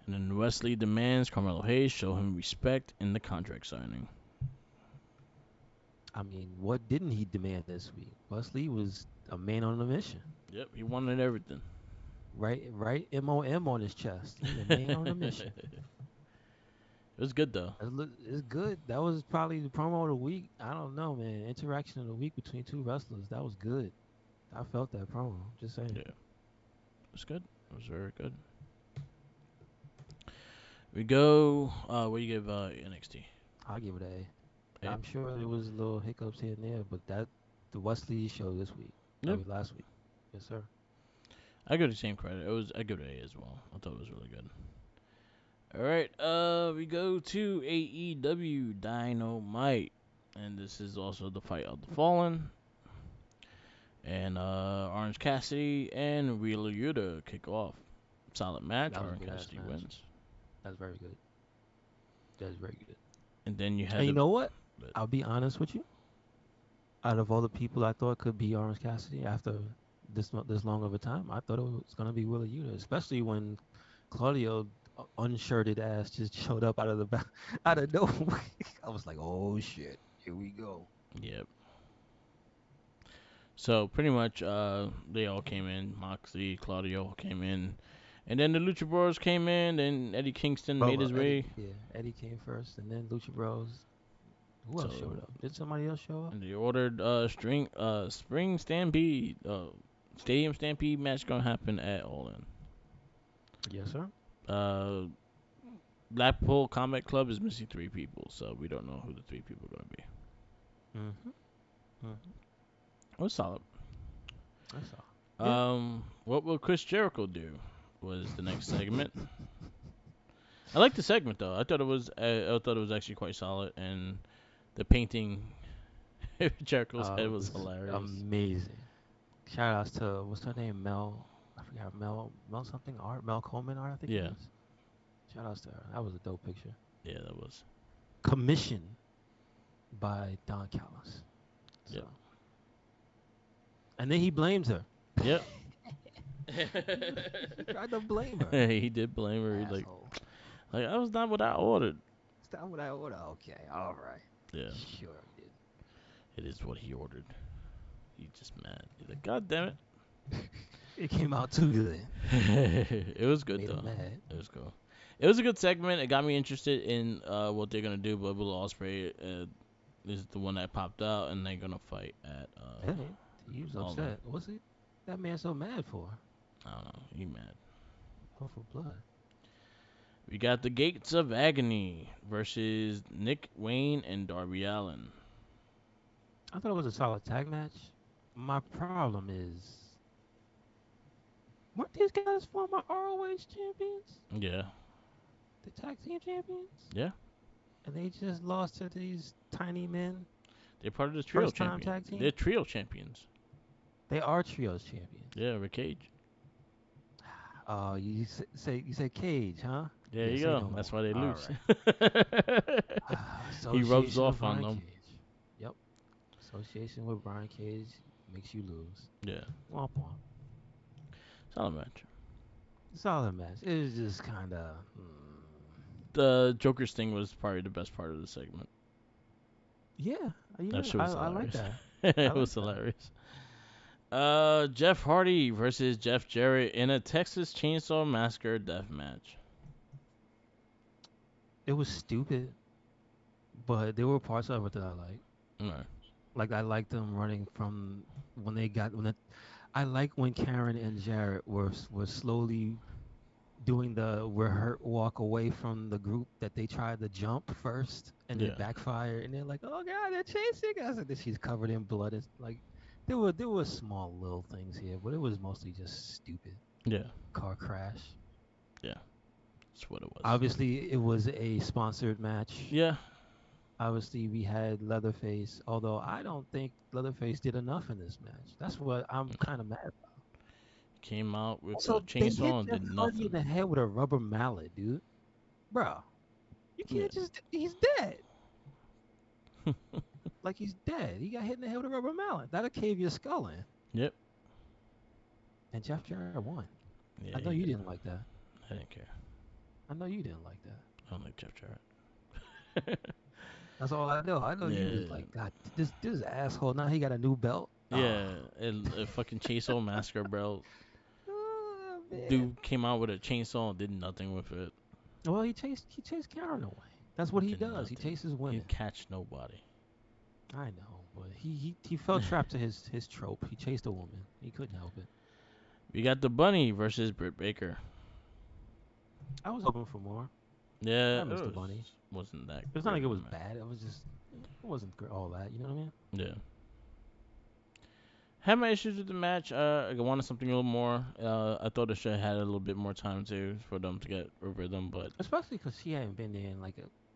Speaker 1: And then Wesley demands Carmelo Hayes show him respect in the contract signing.
Speaker 2: I mean, what didn't he demand this week? Wesley was a man on a mission.
Speaker 1: Yep, he wanted everything.
Speaker 2: Right MOM on his chest. He's a man on a mission.
Speaker 1: It was good though.
Speaker 2: It's good. That was probably the promo of the week. I don't know, man. Interaction of the week between two wrestlers. That was good. I felt that promo. Just saying.
Speaker 1: Yeah, it was good. It was very good. We go. What do you give NXT?
Speaker 2: I'll give it an A.
Speaker 1: A.
Speaker 2: I'm sure there was little hiccups here and there, but the Wesley show this week. I
Speaker 1: Yep.
Speaker 2: mean last week. Yes, sir.
Speaker 1: I give it the same credit. I give it A as well. I thought it was really good. All right. We go to AEW Dynamite, and this is also the fight of the Fallen. And Orange Cassidy and Wheeler Yuta kick off. Solid match.
Speaker 2: That was a
Speaker 1: Orange
Speaker 2: good ass
Speaker 1: Cassidy
Speaker 2: match.
Speaker 1: wins.
Speaker 2: That's very good. That's very good.
Speaker 1: And then you had
Speaker 2: And you
Speaker 1: the.
Speaker 2: know what?
Speaker 1: But,
Speaker 2: I'll be honest with you. Out of all the people I thought could be Orange Cassidy after this long of a time, I thought it was gonna be Willa Yuta, especially when Claudio unshirted ass just showed up out of the back, out of nowhere. I was like, oh shit, here we go.
Speaker 1: yep. So pretty much, they all came in. Moxley, Claudio came in, and then the Lucha Bros came in. And Eddie Kingston
Speaker 2: Bro,
Speaker 1: made his way.
Speaker 2: Eddie came first, and then Lucha Bros. Who else showed
Speaker 1: So
Speaker 2: up? Did somebody else show up?
Speaker 1: and they ordered Spring Stampede, Stadium Stampede match gonna happen at All In.
Speaker 2: Yes, sir.
Speaker 1: Uh, Blackpool Combat Club is missing three people, so we don't know who the three people are gonna be.
Speaker 2: Mm-hmm. Mm-hmm.
Speaker 1: It was solid.
Speaker 2: That's all. Yeah.
Speaker 1: What will Chris Jericho do? Was the next segment. I liked the segment though. I thought it was actually quite solid, and the painting Jericho's head was
Speaker 2: This is
Speaker 1: hilarious.
Speaker 2: amazing. Shout outs to what's her name? Mel. I forgot Mel something art. Mel Coleman art. I think it
Speaker 1: Yeah,
Speaker 2: is. Shout outs to her. That was a dope picture.
Speaker 1: yeah, that was.
Speaker 2: Commissioned by Don Callis. So,
Speaker 1: Yep,
Speaker 2: and then he blames her.
Speaker 1: yep.
Speaker 2: He tried to blame her.
Speaker 1: He did blame her. He
Speaker 2: Asshole.
Speaker 1: like that was not what I ordered.
Speaker 2: Stop with that order. Okay. All right.
Speaker 1: Yeah,
Speaker 2: Sure. Dude.
Speaker 1: it is what he ordered. He's just mad. He's like, God damn
Speaker 2: It came out too good.
Speaker 1: it. It was good
Speaker 2: Made him
Speaker 1: though.
Speaker 2: mad.
Speaker 1: It was cool. It was a good segment. It got me interested in what they're gonna do. But Will Ospreay is the one that popped out, and they're gonna fight at
Speaker 2: Hey, he was
Speaker 1: All In.
Speaker 2: upset. What's he? That man so mad for?
Speaker 1: I don't know. He mad.
Speaker 2: Oh, for blood.
Speaker 1: We got the Gates of Agony versus Nick Wayne and Darby Allen.
Speaker 2: I thought it was a solid tag match. My problem is, weren't these guys former ROH champions?
Speaker 1: Yeah,
Speaker 2: The tag team champions?
Speaker 1: yeah.
Speaker 2: And they just lost to these tiny men,
Speaker 1: They're part of the trio
Speaker 2: first time
Speaker 1: champion.
Speaker 2: tag team?
Speaker 1: They're trio champions.
Speaker 2: They are trios champions.
Speaker 1: Yeah, Rick Cage.
Speaker 2: Oh, you say Cage, huh?
Speaker 1: There
Speaker 2: Yeah,
Speaker 1: you
Speaker 2: say
Speaker 1: go.
Speaker 2: no
Speaker 1: That's
Speaker 2: more.
Speaker 1: why they
Speaker 2: All
Speaker 1: lose.
Speaker 2: right.
Speaker 1: He rubs
Speaker 2: Association with
Speaker 1: off on
Speaker 2: Brian
Speaker 1: them.
Speaker 2: Cage. Yep. Association with Brian Cage makes you lose.
Speaker 1: Yeah,
Speaker 2: Womp womp.
Speaker 1: solid match.
Speaker 2: Solid match. It was just kind of.
Speaker 1: The Joker's thing was probably the best part of the segment.
Speaker 2: Yeah,
Speaker 1: That shit was
Speaker 2: I like
Speaker 1: hilarious.
Speaker 2: that. I
Speaker 1: It
Speaker 2: like
Speaker 1: was
Speaker 2: that.
Speaker 1: hilarious. Jeff Hardy versus Jeff Jarrett in a Texas Chainsaw Massacre death match.
Speaker 2: It was stupid, but there were parts of it that I liked.
Speaker 1: Alright.
Speaker 2: Like I liked them running from when they got when it, I like when Karen and Jarrett were slowly doing the we're hurt walk away from the group that they tried to jump first and it
Speaker 1: Yeah,
Speaker 2: backfired and they're like, oh god, they're chasing us, and then she's covered in blood. It's like there were small little things here, but it was mostly just stupid
Speaker 1: yeah,
Speaker 2: car crash.
Speaker 1: yeah. That's what it was.
Speaker 2: Obviously, it was a sponsored match.
Speaker 1: Yeah,
Speaker 2: Obviously, we had Leatherface, although I don't think Leatherface did enough in this match. That's what I'm kind of mad about.
Speaker 1: came out with a
Speaker 2: Also, they hit
Speaker 1: chainsaw and
Speaker 2: Jeff
Speaker 1: did
Speaker 2: Hardy in
Speaker 1: nothing.
Speaker 2: the head with a rubber mallet, dude. Bro, you
Speaker 1: Yeah.
Speaker 2: can't just. He's dead. Like he's dead. He got hit in the head with a rubber mallet. That'll cave your skull in.
Speaker 1: Yep.
Speaker 2: And Jeff Jarrett won.
Speaker 1: Yeah,
Speaker 2: I know
Speaker 1: he
Speaker 2: you
Speaker 1: did.
Speaker 2: didn't like that.
Speaker 1: I didn't care.
Speaker 2: I know you didn't like that.
Speaker 1: I don't like Jeff Jarrett.
Speaker 2: That's all I know. I know you was
Speaker 1: Yeah.
Speaker 2: like, God, this asshole. Now he got a new belt.
Speaker 1: Yeah, and a fucking Chainsaw Massacre, bro.
Speaker 2: Oh, man.
Speaker 1: Dude came out with a chainsaw and did nothing with it.
Speaker 2: Well, he chased Karen away. That's what he
Speaker 1: Did
Speaker 2: does. He
Speaker 1: nothing.
Speaker 2: chases
Speaker 1: He
Speaker 2: women.
Speaker 1: catch nobody.
Speaker 2: I know, but he fell trapped to his trope. He chased a woman. He couldn't help it.
Speaker 1: We got the Bunny versus Britt Baker.
Speaker 2: I was hoping for more.
Speaker 1: Yeah,
Speaker 2: I missed the Bunny.
Speaker 1: wasn't that.
Speaker 2: It's not like
Speaker 1: great
Speaker 2: it
Speaker 1: of a
Speaker 2: was
Speaker 1: match.
Speaker 2: bad. It wasn't all that. You know what I mean?
Speaker 1: Yeah. Had my issues with the match. I wanted something a little more. I thought it should have had a little bit more time too for them to get a rhythm, but
Speaker 2: Especially because she hadn't been there in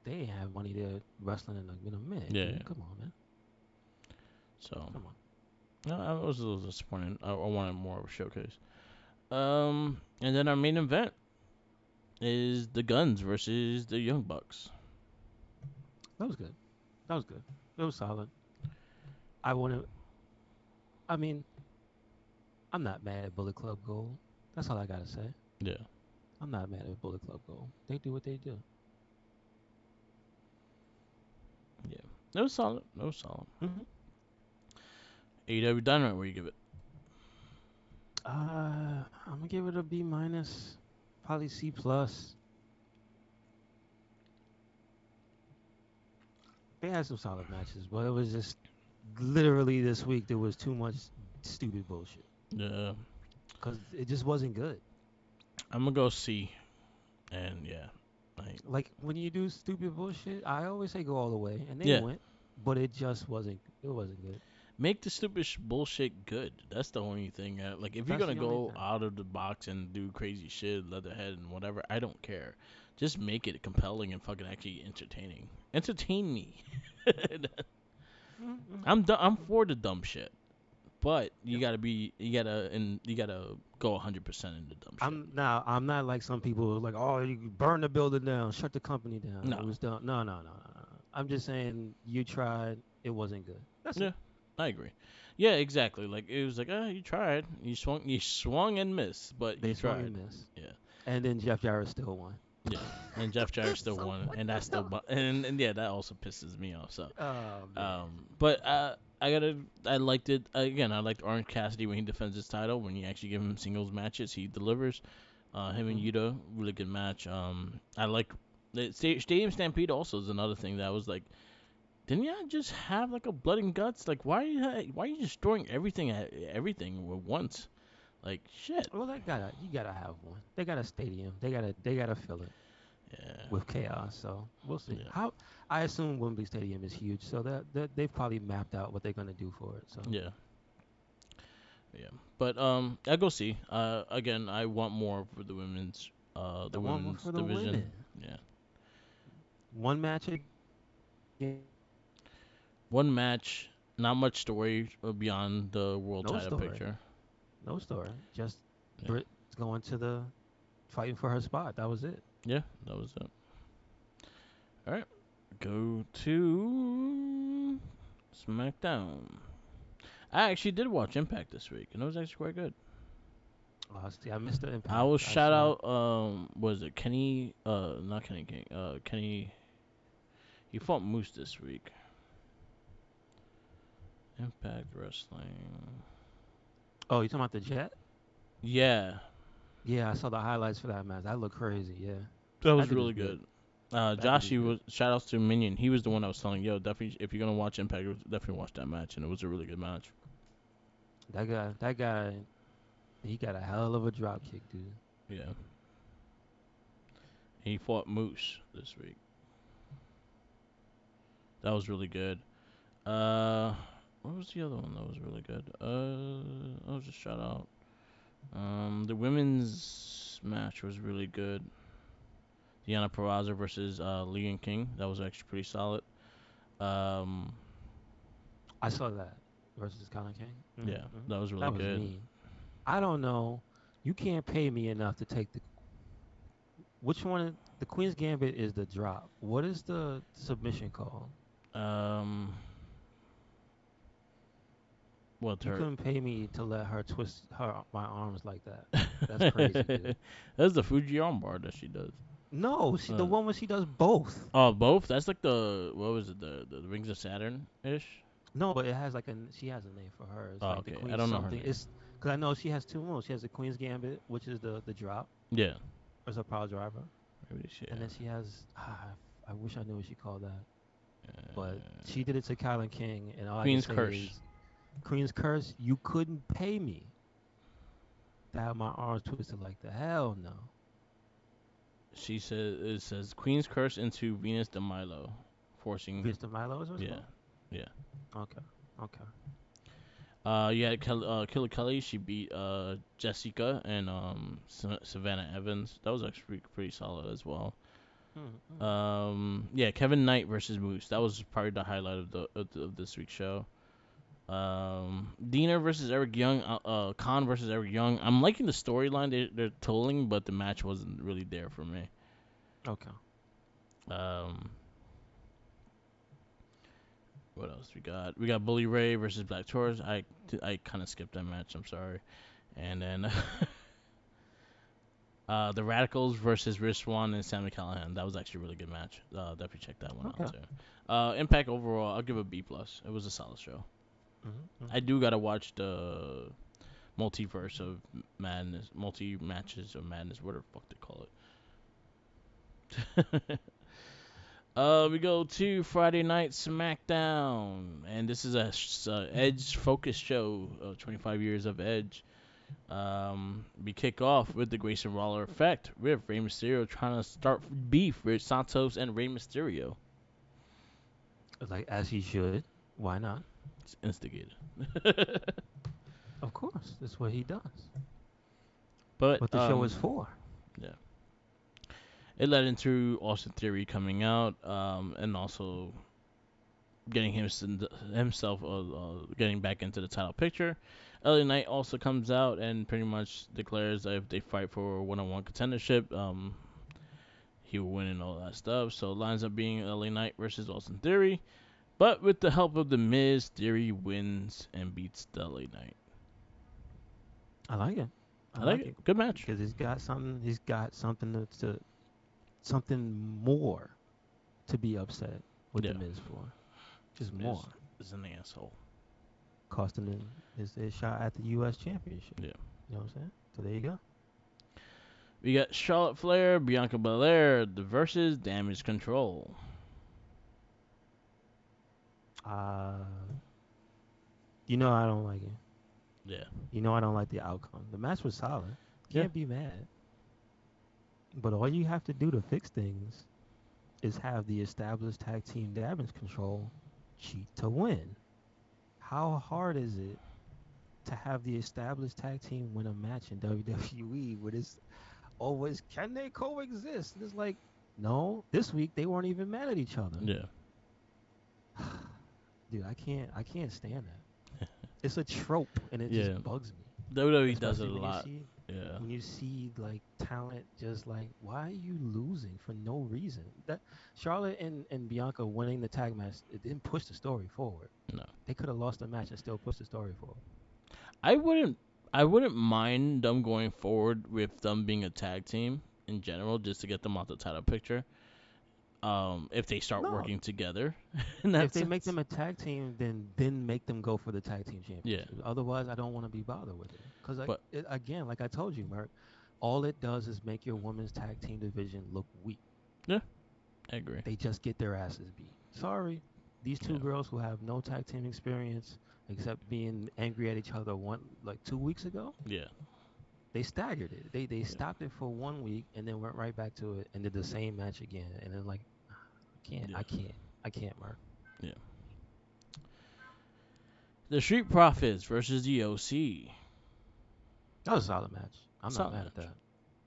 Speaker 2: they ain't have money there wrestling in a minute.
Speaker 1: yeah.
Speaker 2: Dude.
Speaker 1: Yeah.
Speaker 2: Come on, man.
Speaker 1: So
Speaker 2: Come on.
Speaker 1: no, I was a little disappointed. I wanted more of a showcase. And then our main event is the Guns versus the Young Bucks.
Speaker 2: That was good. That was good. It was solid. I want to. I mean, I'm not mad at Bullet Club Gold. That's all I gotta say.
Speaker 1: Yeah,
Speaker 2: I'm not mad at Bullet Club Gold. They do what they do.
Speaker 1: yeah. It was solid. It was solid.
Speaker 2: hmm
Speaker 1: AEW Dynamite, where you give it?
Speaker 2: I'm gonna give it a B minus, probably C plus. They had some solid matches, but it was just literally this week there was too much stupid bullshit
Speaker 1: Yeah,
Speaker 2: because it just wasn't good.
Speaker 1: I'm gonna go C. And yeah, like
Speaker 2: Like when you do stupid bullshit, I always say go all the way, and they
Speaker 1: yeah,
Speaker 2: went, but it just wasn't. It wasn't good.
Speaker 1: make the stupid bullshit good. That's the only thing. Like if you're
Speaker 2: That's
Speaker 1: gonna
Speaker 2: the only
Speaker 1: go
Speaker 2: thing.
Speaker 1: out of the box and do crazy shit, Leatherhead and whatever, I don't care. Just make it compelling and fucking actually entertaining. Entertain me.
Speaker 2: Mm-mm.
Speaker 1: I'm for the dumb shit, but
Speaker 2: Yep.
Speaker 1: you gotta go 100% in the dumb shit.
Speaker 2: I'm not like some people who are like, oh, you burn the building down, shut the company down.
Speaker 1: No.
Speaker 2: It was done. No. I'm just saying you tried. It wasn't good. That's
Speaker 1: Yeah,
Speaker 2: it.
Speaker 1: I agree. Yeah, exactly. Like it was like, you tried, you swung and missed, but
Speaker 2: They
Speaker 1: you
Speaker 2: swung
Speaker 1: tried.
Speaker 2: and missed,
Speaker 1: Yeah.
Speaker 2: and then Jeff Jarrett still won.
Speaker 1: Yeah, and Jeff Jarrett still
Speaker 2: So
Speaker 1: won,
Speaker 2: what
Speaker 1: and
Speaker 2: the
Speaker 1: that's still,
Speaker 2: hell?
Speaker 1: and yeah, that also pisses me off. So,
Speaker 2: Oh man.
Speaker 1: but I liked it again. I liked Orange Cassidy when he defends his title. When you actually give him singles matches, he delivers. Him and
Speaker 2: Hmm.
Speaker 1: Yuta, really good match. I like the Stadium Stampede. Also is another thing that was like, didn't y'all just have like a blood and guts? Like, why are you just throwing everything at once? Like, shit.
Speaker 2: Well, you gotta have one. They got a stadium. They gotta fill it
Speaker 1: Yeah,
Speaker 2: with chaos. So we'll see.
Speaker 1: yeah,
Speaker 2: How I assume Wembley Stadium is huge, so that they've probably mapped out what they're gonna do for it. So
Speaker 1: yeah, yeah. But I go see. Again, I want more for
Speaker 2: I
Speaker 1: the
Speaker 2: want one
Speaker 1: women's
Speaker 2: for the
Speaker 1: division.
Speaker 2: women.
Speaker 1: Yeah,
Speaker 2: One match again.
Speaker 1: one match, not much story beyond the world
Speaker 2: No
Speaker 1: title
Speaker 2: story.
Speaker 1: picture.
Speaker 2: No story. Just
Speaker 1: Yeah,
Speaker 2: Britt going to the fighting for her spot. That was it.
Speaker 1: yeah, that was it. All right, go to SmackDown. I actually did watch Impact this week, and it was actually quite good.
Speaker 2: See, I missed the
Speaker 1: I
Speaker 2: impact.
Speaker 1: will
Speaker 2: I
Speaker 1: shout
Speaker 2: saw.
Speaker 1: out was it Kenny not Kenny King, Kenny, he fought Moose this week. Impact Wrestling.
Speaker 2: Oh, you talking about the Jet?
Speaker 1: Yeah,
Speaker 2: Yeah, I saw the highlights for that match. That looked crazy. Yeah,
Speaker 1: that
Speaker 2: that
Speaker 1: was
Speaker 2: dude is
Speaker 1: really
Speaker 2: good.
Speaker 1: good.
Speaker 2: That dude is
Speaker 1: Joshy
Speaker 2: good.
Speaker 1: was shout outs to Minion. He was the one I was telling yo definitely if you're gonna watch Impact definitely watch that match and it was a really good match.
Speaker 2: That guy, he got a hell of a drop kick, dude.
Speaker 1: Yeah, he fought Moose this week. That was really good. Uh, what was the other one that was really good? I'll just shout out. The women's match was really good. Deanna Peraza versus Lee and King. That was actually pretty solid. Um,
Speaker 2: I saw that versus Conor King.
Speaker 1: yeah,
Speaker 2: Hmm.
Speaker 1: that was really
Speaker 2: That was
Speaker 1: good.
Speaker 2: mean. I don't know. You can't pay me enough to take the which one? The Queen's Gambit is the drop. What is the submission called?
Speaker 1: Um, what's
Speaker 2: You
Speaker 1: her?
Speaker 2: couldn't pay me to let her twist her my arms like that. That's crazy, dude.
Speaker 1: That's the Fuji armbar that she does.
Speaker 2: No, she the
Speaker 1: Uh,
Speaker 2: one where she does both.
Speaker 1: oh, both. That's like the what was it? The Rings of Saturn ish.
Speaker 2: No, but it has like she has a name for her. It's
Speaker 1: Oh,
Speaker 2: like the
Speaker 1: okay. I
Speaker 2: Queen's
Speaker 1: don't know her
Speaker 2: something.
Speaker 1: name.
Speaker 2: It's because I know she has two moves. She has the Queen's Gambit, which is the drop,
Speaker 1: Yeah.
Speaker 2: or a power driver,
Speaker 1: Maybe she.
Speaker 2: and then she has I wish I knew what she called that, but
Speaker 1: Uh,
Speaker 2: she did it to Kylan King, and all I can
Speaker 1: Queen's
Speaker 2: say
Speaker 1: Curse.
Speaker 2: is Queen's Curse. You couldn't pay me to have my arms twisted like the hell no.
Speaker 1: She says it says Queen's Curse into Venus de Milo, forcing.
Speaker 2: Vince Milo is what it's
Speaker 1: Yeah,
Speaker 2: called?
Speaker 1: yeah.
Speaker 2: Okay, okay.
Speaker 1: You had Killer Kelly. She beat Jessica and Savannah Evans. That was actually pretty solid as well.
Speaker 2: Mm-hmm.
Speaker 1: Yeah, Kevin Knight versus Moose. That was probably the highlight of this week's show. Diener versus Eric Young. Khan versus Eric Young. I'm liking the storyline they're telling, but the match wasn't really there for me.
Speaker 2: Okay.
Speaker 1: Um, what else we got? We got Bully Ray versus Black Taurus. I kind of skipped that match. I'm sorry. And then the Radicals versus Rich Swann and Sammy Callahan. That was actually a really good match. Definitely check that one
Speaker 2: Okay.
Speaker 1: out too. Impact overall, I'll give it a B plus. It was a solid show.
Speaker 2: Mm-hmm.
Speaker 1: I do gotta watch the multiverse of madness, multi matches of madness, whatever the fuck they call it. We go to Friday Night SmackDown, and this is a Edge focused show. 25 years of Edge. We kick off with the Grayson Waller effect with Rey Mysterio trying to start beef with Santos and Rey Mysterio.
Speaker 2: Like as he should. Why not?
Speaker 1: It's instigated.
Speaker 2: Of course, that's what he does.
Speaker 1: But
Speaker 2: What the show is for.
Speaker 1: yeah, it led into Austin Theory coming out, and also getting himself getting back into the title picture. LA Knight also comes out and pretty much declares that if they fight for one-on-one contendership, he will win and all that stuff. So it lines up being LA Knight versus Austin Theory, but with the help of the Miz, Theory wins and beats the LA Knight.
Speaker 2: I like it. I
Speaker 1: I like
Speaker 2: like
Speaker 1: it.
Speaker 2: it
Speaker 1: Good match.
Speaker 2: because he's got something. He's got something to something more to be upset with the
Speaker 1: Yeah,
Speaker 2: Miz for.
Speaker 1: this
Speaker 2: Just
Speaker 1: Miz
Speaker 2: more.
Speaker 1: is an asshole.
Speaker 2: Costing him his shot at the U.S. Championship.
Speaker 1: Yeah.
Speaker 2: You know what I'm saying? So there you go.
Speaker 1: We got Charlotte Flair, Bianca Belair versus Damage Control.
Speaker 2: Uh, you know I don't like it.
Speaker 1: Yeah.
Speaker 2: You know I don't like the outcome. The match was solid.
Speaker 1: Yeah.
Speaker 2: Can't be mad. But all you have to do to fix things is have the established tag team damage control cheat to win. How hard is it to have the established tag team win a match in WWE when it's always can they coexist? And it's like, no, this week they weren't even mad at each other.
Speaker 1: Yeah.
Speaker 2: Dude, I can't stand that. It's a trope and it just
Speaker 1: Yeah.
Speaker 2: bugs me.
Speaker 1: WWE does it
Speaker 2: Especially
Speaker 1: a lot. Yeah.
Speaker 2: when you see like talent just like why are you losing for no reason? That Charlotte and Bianca winning the tag match, it didn't push the story forward.
Speaker 1: No.
Speaker 2: They could have lost the match and still pushed the story forward.
Speaker 1: I wouldn't. I wouldn't mind them going forward with them being a tag team in general, just to get them out the title picture. If they start
Speaker 2: No,
Speaker 1: working together, in
Speaker 2: if
Speaker 1: that
Speaker 2: they make
Speaker 1: sense.
Speaker 2: them a tag team, then make them go for the tag team
Speaker 1: Yeah.
Speaker 2: championship. Otherwise, I don't want to be bothered with it. Because
Speaker 1: But
Speaker 2: again, like I told you, Merk, all it does is make your women's tag team division look weak.
Speaker 1: yeah, I agree.
Speaker 2: They just get their asses beat. Sorry, these two
Speaker 1: Yeah.
Speaker 2: girls who have no tag team experience except being angry at each other 2 weeks ago,
Speaker 1: Yeah.
Speaker 2: they staggered it. They
Speaker 1: Yeah.
Speaker 2: stopped it for 1 week and then went right back to it and did the same match again. And then like, I can't,
Speaker 1: Yeah.
Speaker 2: I can't, I can't, Mark.
Speaker 1: Yeah. The Street Profits versus the OC.
Speaker 2: That was a solid match. I'm not
Speaker 1: Solid
Speaker 2: mad at
Speaker 1: match.
Speaker 2: that.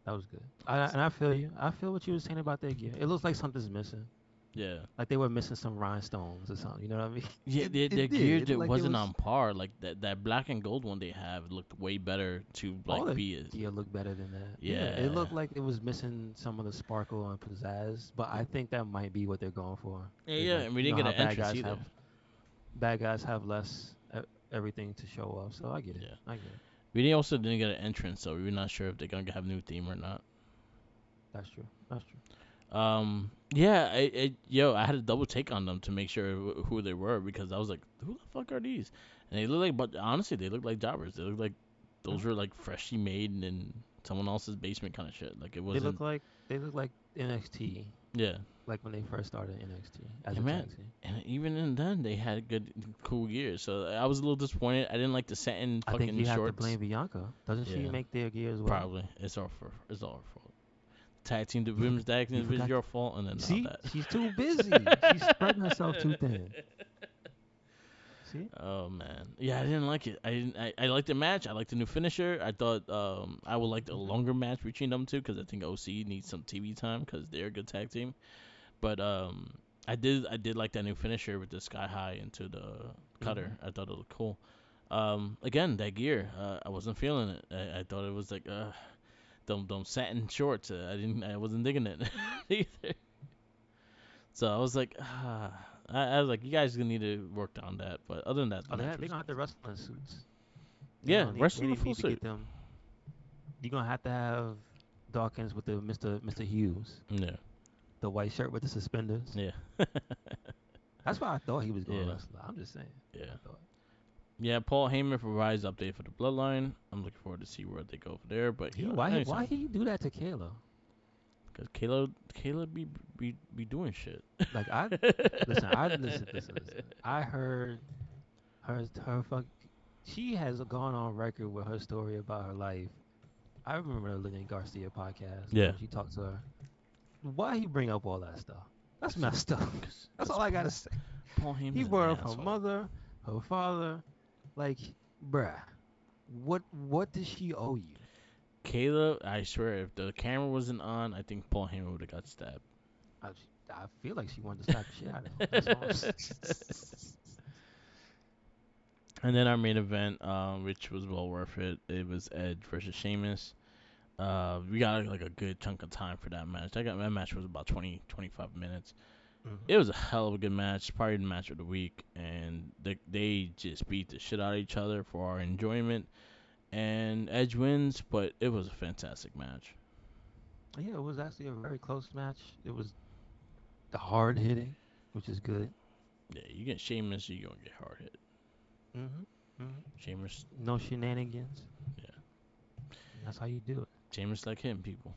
Speaker 2: That was good. And I feel you. I feel what you were saying about their gear. It looks like something's missing.
Speaker 1: Yeah.
Speaker 2: Like they were missing some rhinestones or something. You know what I mean?
Speaker 1: Yeah, their
Speaker 2: It
Speaker 1: gear
Speaker 2: did. It
Speaker 1: that
Speaker 2: looked like it
Speaker 1: wasn't
Speaker 2: was
Speaker 1: on par. Like that black and gold one they have looked way better to
Speaker 2: all
Speaker 1: like
Speaker 2: the
Speaker 1: be.
Speaker 2: gear looked better than that. Yeah, it
Speaker 1: Yeah.
Speaker 2: looked like it was missing some of the sparkle and pizzazz. But I think that might be what they're going for.
Speaker 1: Yeah,
Speaker 2: Is
Speaker 1: yeah,
Speaker 2: like
Speaker 1: and we
Speaker 2: you
Speaker 1: didn't
Speaker 2: know
Speaker 1: get
Speaker 2: how
Speaker 1: an entrance either.
Speaker 2: bad guys have less everything to show off. So I get it.
Speaker 1: Yeah.
Speaker 2: I get it.
Speaker 1: Also didn't get an entrance, so we were not sure if they're gonna have new theme or not.
Speaker 2: That's true. That's true.
Speaker 1: Yeah, I had a double take on them to make sure who they were because I was like, who the fuck are these? And they look like, but honestly, they look like jobbers. They look like those
Speaker 2: Mhm.
Speaker 1: were like freshly made and in someone else's basement kind of shit. Like it
Speaker 2: They
Speaker 1: wasn't.
Speaker 2: look like NXT,
Speaker 1: Yeah,
Speaker 2: like when they first started NXT as
Speaker 1: yeah,
Speaker 2: a
Speaker 1: man.
Speaker 2: tag team.
Speaker 1: And even in then, they had good, cool gear. So I was a little disappointed. I didn't like the satin
Speaker 2: I think
Speaker 1: fucking
Speaker 2: you have to
Speaker 1: shorts.
Speaker 2: blame Bianca. Doesn't she
Speaker 1: Yeah,
Speaker 2: make their gear as well?
Speaker 1: probably it's all her fault. Tag team, the
Speaker 2: You forgot.
Speaker 1: women's tag team
Speaker 2: You
Speaker 1: division,
Speaker 2: forgot.
Speaker 1: your fault, and then now
Speaker 2: See,
Speaker 1: that.
Speaker 2: she's too busy. She's spreading herself too thin. See?
Speaker 1: Oh man, yeah, I didn't like it. I didn't. I liked the match. I liked the new finisher. I thought I would like a
Speaker 2: Hmm.
Speaker 1: longer match between them two because I think OC needs some TV time because they're a good tag team. But I did like that new finisher with the sky high into the cutter.
Speaker 2: Hmm.
Speaker 1: I thought it looked cool. Again, that gear, I wasn't feeling it. I thought it was like them satin shorts. I wasn't digging it either. So I was like, I was like, you guys gonna need to work on that. But other than that, the
Speaker 2: Oh,
Speaker 1: match
Speaker 2: they
Speaker 1: was
Speaker 2: gonna have to wrestle in suits.
Speaker 1: yeah,
Speaker 2: They
Speaker 1: wrestling the full
Speaker 2: need to get
Speaker 1: suit.
Speaker 2: them. You're gonna have to have Dawkins with the Mr. Hughes,
Speaker 1: Yeah,
Speaker 2: the white shirt with the suspenders.
Speaker 1: yeah,
Speaker 2: That's why I thought he was gonna
Speaker 1: yeah,
Speaker 2: wrestle. I'm just saying.
Speaker 1: yeah,
Speaker 2: I thought.
Speaker 1: yeah. Paul Heyman provides update for the Bloodline. I'm looking forward to see where they go from there. But
Speaker 2: He
Speaker 1: yeah,
Speaker 2: why
Speaker 1: anytime,
Speaker 2: he do that to Kayla?
Speaker 1: because Caleb be doing shit.
Speaker 2: Like listen. I heard her fuck. She has gone on record with her story about her life. I remember the Lynn Garcia podcast
Speaker 1: Yeah,
Speaker 2: when she talked to her. Why he bring up all that stuff? That's
Speaker 1: cause,
Speaker 2: messed up. That's all I gotta say.
Speaker 1: Paul
Speaker 2: He
Speaker 1: Heyman's an
Speaker 2: brought up her
Speaker 1: asshole.
Speaker 2: mother, her father. Like, bruh, what does she owe you?
Speaker 1: Caleb, I swear, if the camera wasn't on, I think Paul Heyman would have got stabbed.
Speaker 2: I, I feel like she wanted to slap the shit out of him. That's all.
Speaker 1: And then our main event, which was well worth it, it was Edge versus Sheamus. We got like a good chunk of time for that match. That match was about 20-25 minutes.
Speaker 2: Hmm.
Speaker 1: It was a hell of a good match, probably the match of the week, and they just beat the shit out of each other for our enjoyment. And Edge wins, but it was a fantastic match.
Speaker 2: Yeah, it was actually a very close match. It was the hard hitting, which is good.
Speaker 1: Yeah, you get Sheamus, you gonna get hard hit.
Speaker 2: Hmm. Hmm.
Speaker 1: Sheamus,
Speaker 2: No shenanigans.
Speaker 1: yeah,
Speaker 2: That's how you do it.
Speaker 1: Jameis like him, people.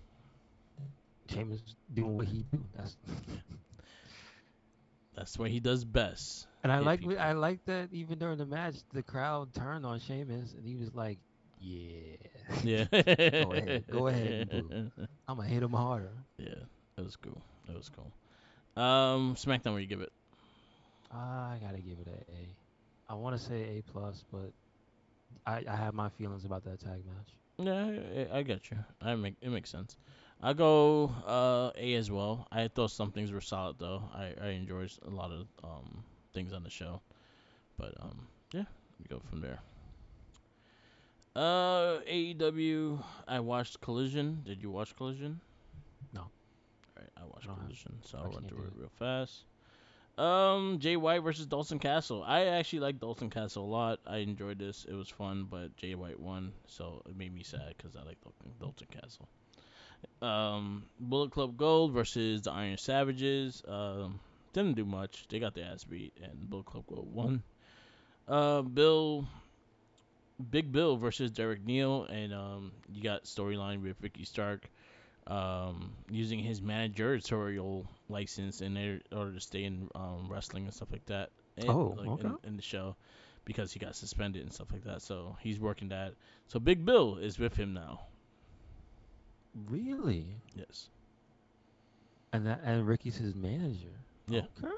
Speaker 2: James doing what he do. That's
Speaker 1: Yeah. That's what he does best.
Speaker 2: and
Speaker 1: Hit people.
Speaker 2: I like that even during the match, the crowd turned on Sheamus and he was like, "Yeah,
Speaker 1: Yeah.
Speaker 2: go ahead and boo. I'm gonna hit him harder."
Speaker 1: Yeah. That was cool. That was cool. SmackDown, where you give it?
Speaker 2: I gotta give it a A. I want to say A plus, but I have my feelings about that tag match.
Speaker 1: Yeah, I get you. It makes sense. I go A as well. I thought some things were solid though. I enjoyed a lot of things on the show, but yeah, we go from there. AEW. I watched Collision. Did you watch Collision?
Speaker 2: No,
Speaker 1: All right, I
Speaker 2: I
Speaker 1: watched
Speaker 2: don't have.
Speaker 1: Collision, so
Speaker 2: I
Speaker 1: I'll run
Speaker 2: can't do
Speaker 1: through it
Speaker 2: it.
Speaker 1: real fast. Jay White versus Dalton Castle. I actually like Dalton Castle a lot. I enjoyed this. It was fun, but Jay White won, so it made me sad because I like Dalton Castle. Bullet Club Gold versus the Iron Savages. Didn't do much. They got their ass beat, and Bullet Club Gold won. Bill, Big Bill versus Derek Neal, and you got storyline with Ricky Stark. Using his managerial license order to stay in wrestling and stuff like that, and
Speaker 2: Oh,
Speaker 1: like
Speaker 2: okay.
Speaker 1: in the show, because he got suspended and stuff like that. So he's working that. So Big Bill is with him now.
Speaker 2: Really?
Speaker 1: Yes.
Speaker 2: And Ricky's his manager.
Speaker 1: Yeah.
Speaker 2: Okay.
Speaker 1: So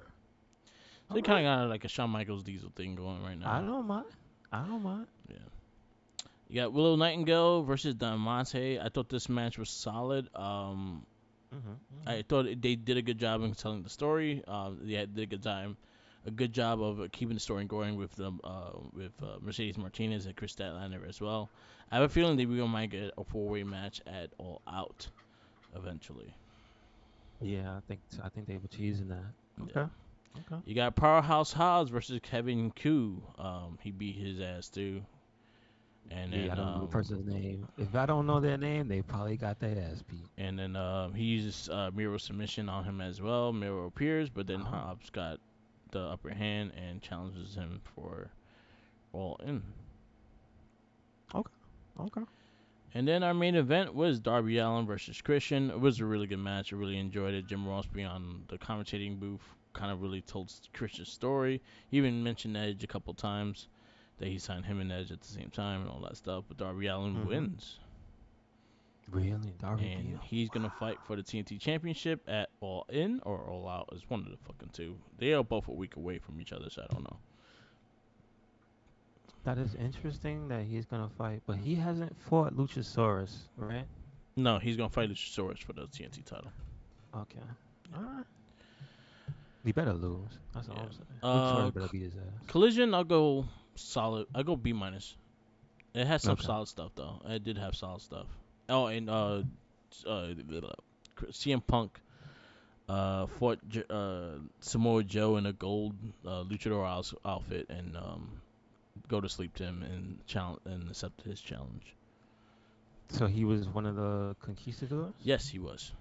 Speaker 2: All
Speaker 1: he kind
Speaker 2: right.
Speaker 1: of got like a Shawn Michaels Diesel thing going right
Speaker 2: I
Speaker 1: now.
Speaker 2: don't mind. I don't mind.
Speaker 1: Yeah. You got Willow Nightingale versus Diamante. I thought this match was solid.
Speaker 2: Mhm.
Speaker 1: I
Speaker 2: Mhm.
Speaker 1: thought they did a good job in telling the story. They did a good job of keeping the story going with them, with Mercedes Martinez and Chris Statlander as well. I have a feeling that we might get a four-way match at All Out eventually.
Speaker 2: Yeah, I think they were teasing that.
Speaker 1: Yeah.
Speaker 2: Okay. Okay.
Speaker 1: You got Powerhouse Hobbs versus Kevin Koo. He beat his ass too. And
Speaker 2: Yeah, I
Speaker 1: then
Speaker 2: don't know the person's name. If I don't know their name, they probably got their ass beat.
Speaker 1: he uses Miro submission on him as well. Miro appears, but then
Speaker 2: Oh.
Speaker 1: Hobbs got the upper hand and challenges him for All In.
Speaker 2: Okay. Okay.
Speaker 1: And then our main event was Darby Allin versus Christian. It was a really good match. I really enjoyed it. Jim Ross being on the commentating booth kind of really told Christian's story. He even mentioned Edge a couple times that he signed him and Edge at the same time and all that stuff. But Darby Allin
Speaker 2: Mhm.
Speaker 1: wins.
Speaker 2: Really, Darby
Speaker 1: And
Speaker 2: Beal.
Speaker 1: he's going to fight for the TNT Championship at All In or All Out. It's one of the fucking two. They are both a week away from each other, so I don't know.
Speaker 2: That is interesting that he's gonna fight, but he hasn't fought Luchasaurus, right?
Speaker 1: No, he's going to fight Luchasaurus for the TNT title.
Speaker 2: Okay.
Speaker 1: Yeah.
Speaker 2: All right. He better lose. That's all
Speaker 1: Yeah.
Speaker 2: I'm saying. Luchasaurus better
Speaker 1: C-
Speaker 2: beat his ass.
Speaker 1: Collision, I'll go solid. I'll go B minus. It has some
Speaker 2: Okay.
Speaker 1: solid stuff though. It did have solid stuff. Oh, and CM Punk fought Samoa Joe in a gold luchador outfit and go to sleep to him and challenge and accept his challenge.
Speaker 2: So he was one of the conquistadors?
Speaker 1: Yes, he was.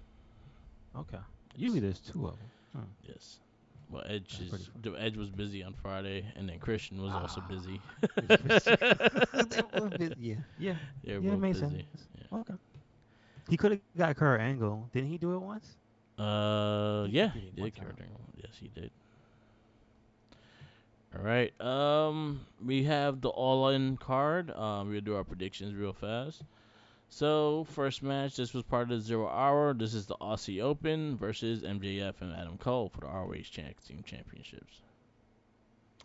Speaker 2: Okay. Usually
Speaker 1: Yes,
Speaker 2: there's two of them.
Speaker 1: yes. Well, Edge
Speaker 2: That's pretty
Speaker 1: is
Speaker 2: fun.
Speaker 1: the Edge was busy on Friday, and then Christian was also
Speaker 2: Ah.
Speaker 1: busy.
Speaker 2: They both yeah. Yeah.
Speaker 1: They were
Speaker 2: Yeah, it
Speaker 1: both
Speaker 2: makes sense.
Speaker 1: busy.
Speaker 2: Okay. He could have got Kurt Angle. Didn't he do it once?
Speaker 1: Yeah.
Speaker 2: I think he
Speaker 1: Yeah,
Speaker 2: did
Speaker 1: he
Speaker 2: it one
Speaker 1: did,
Speaker 2: time.
Speaker 1: Kurt Angle. Yes, he did. All right. We have the all-in card. We'll do our predictions real fast. So, first match. This was part of the Zero Hour. This is the Aussie Open versus MJF and Adam Cole for the ROH Team Championships.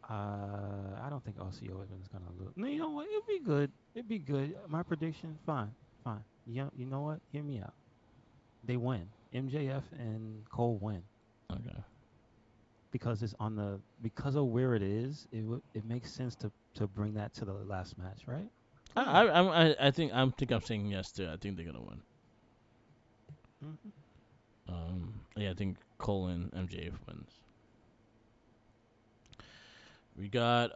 Speaker 2: I don't think OCO is gonna lose. No, you know what? It'd be good. It'd be good. My prediction, fine, fine. You know what? Hear me out. They win. MJF and Cole win
Speaker 1: Okay.
Speaker 2: because it's on the because of where it is. It makes sense to bring that to the last match, right? Go ahead.
Speaker 1: I think I'm saying yes to. I think they're gonna win.
Speaker 2: Hmm.
Speaker 1: Yeah, I think Cole and MJF wins. We got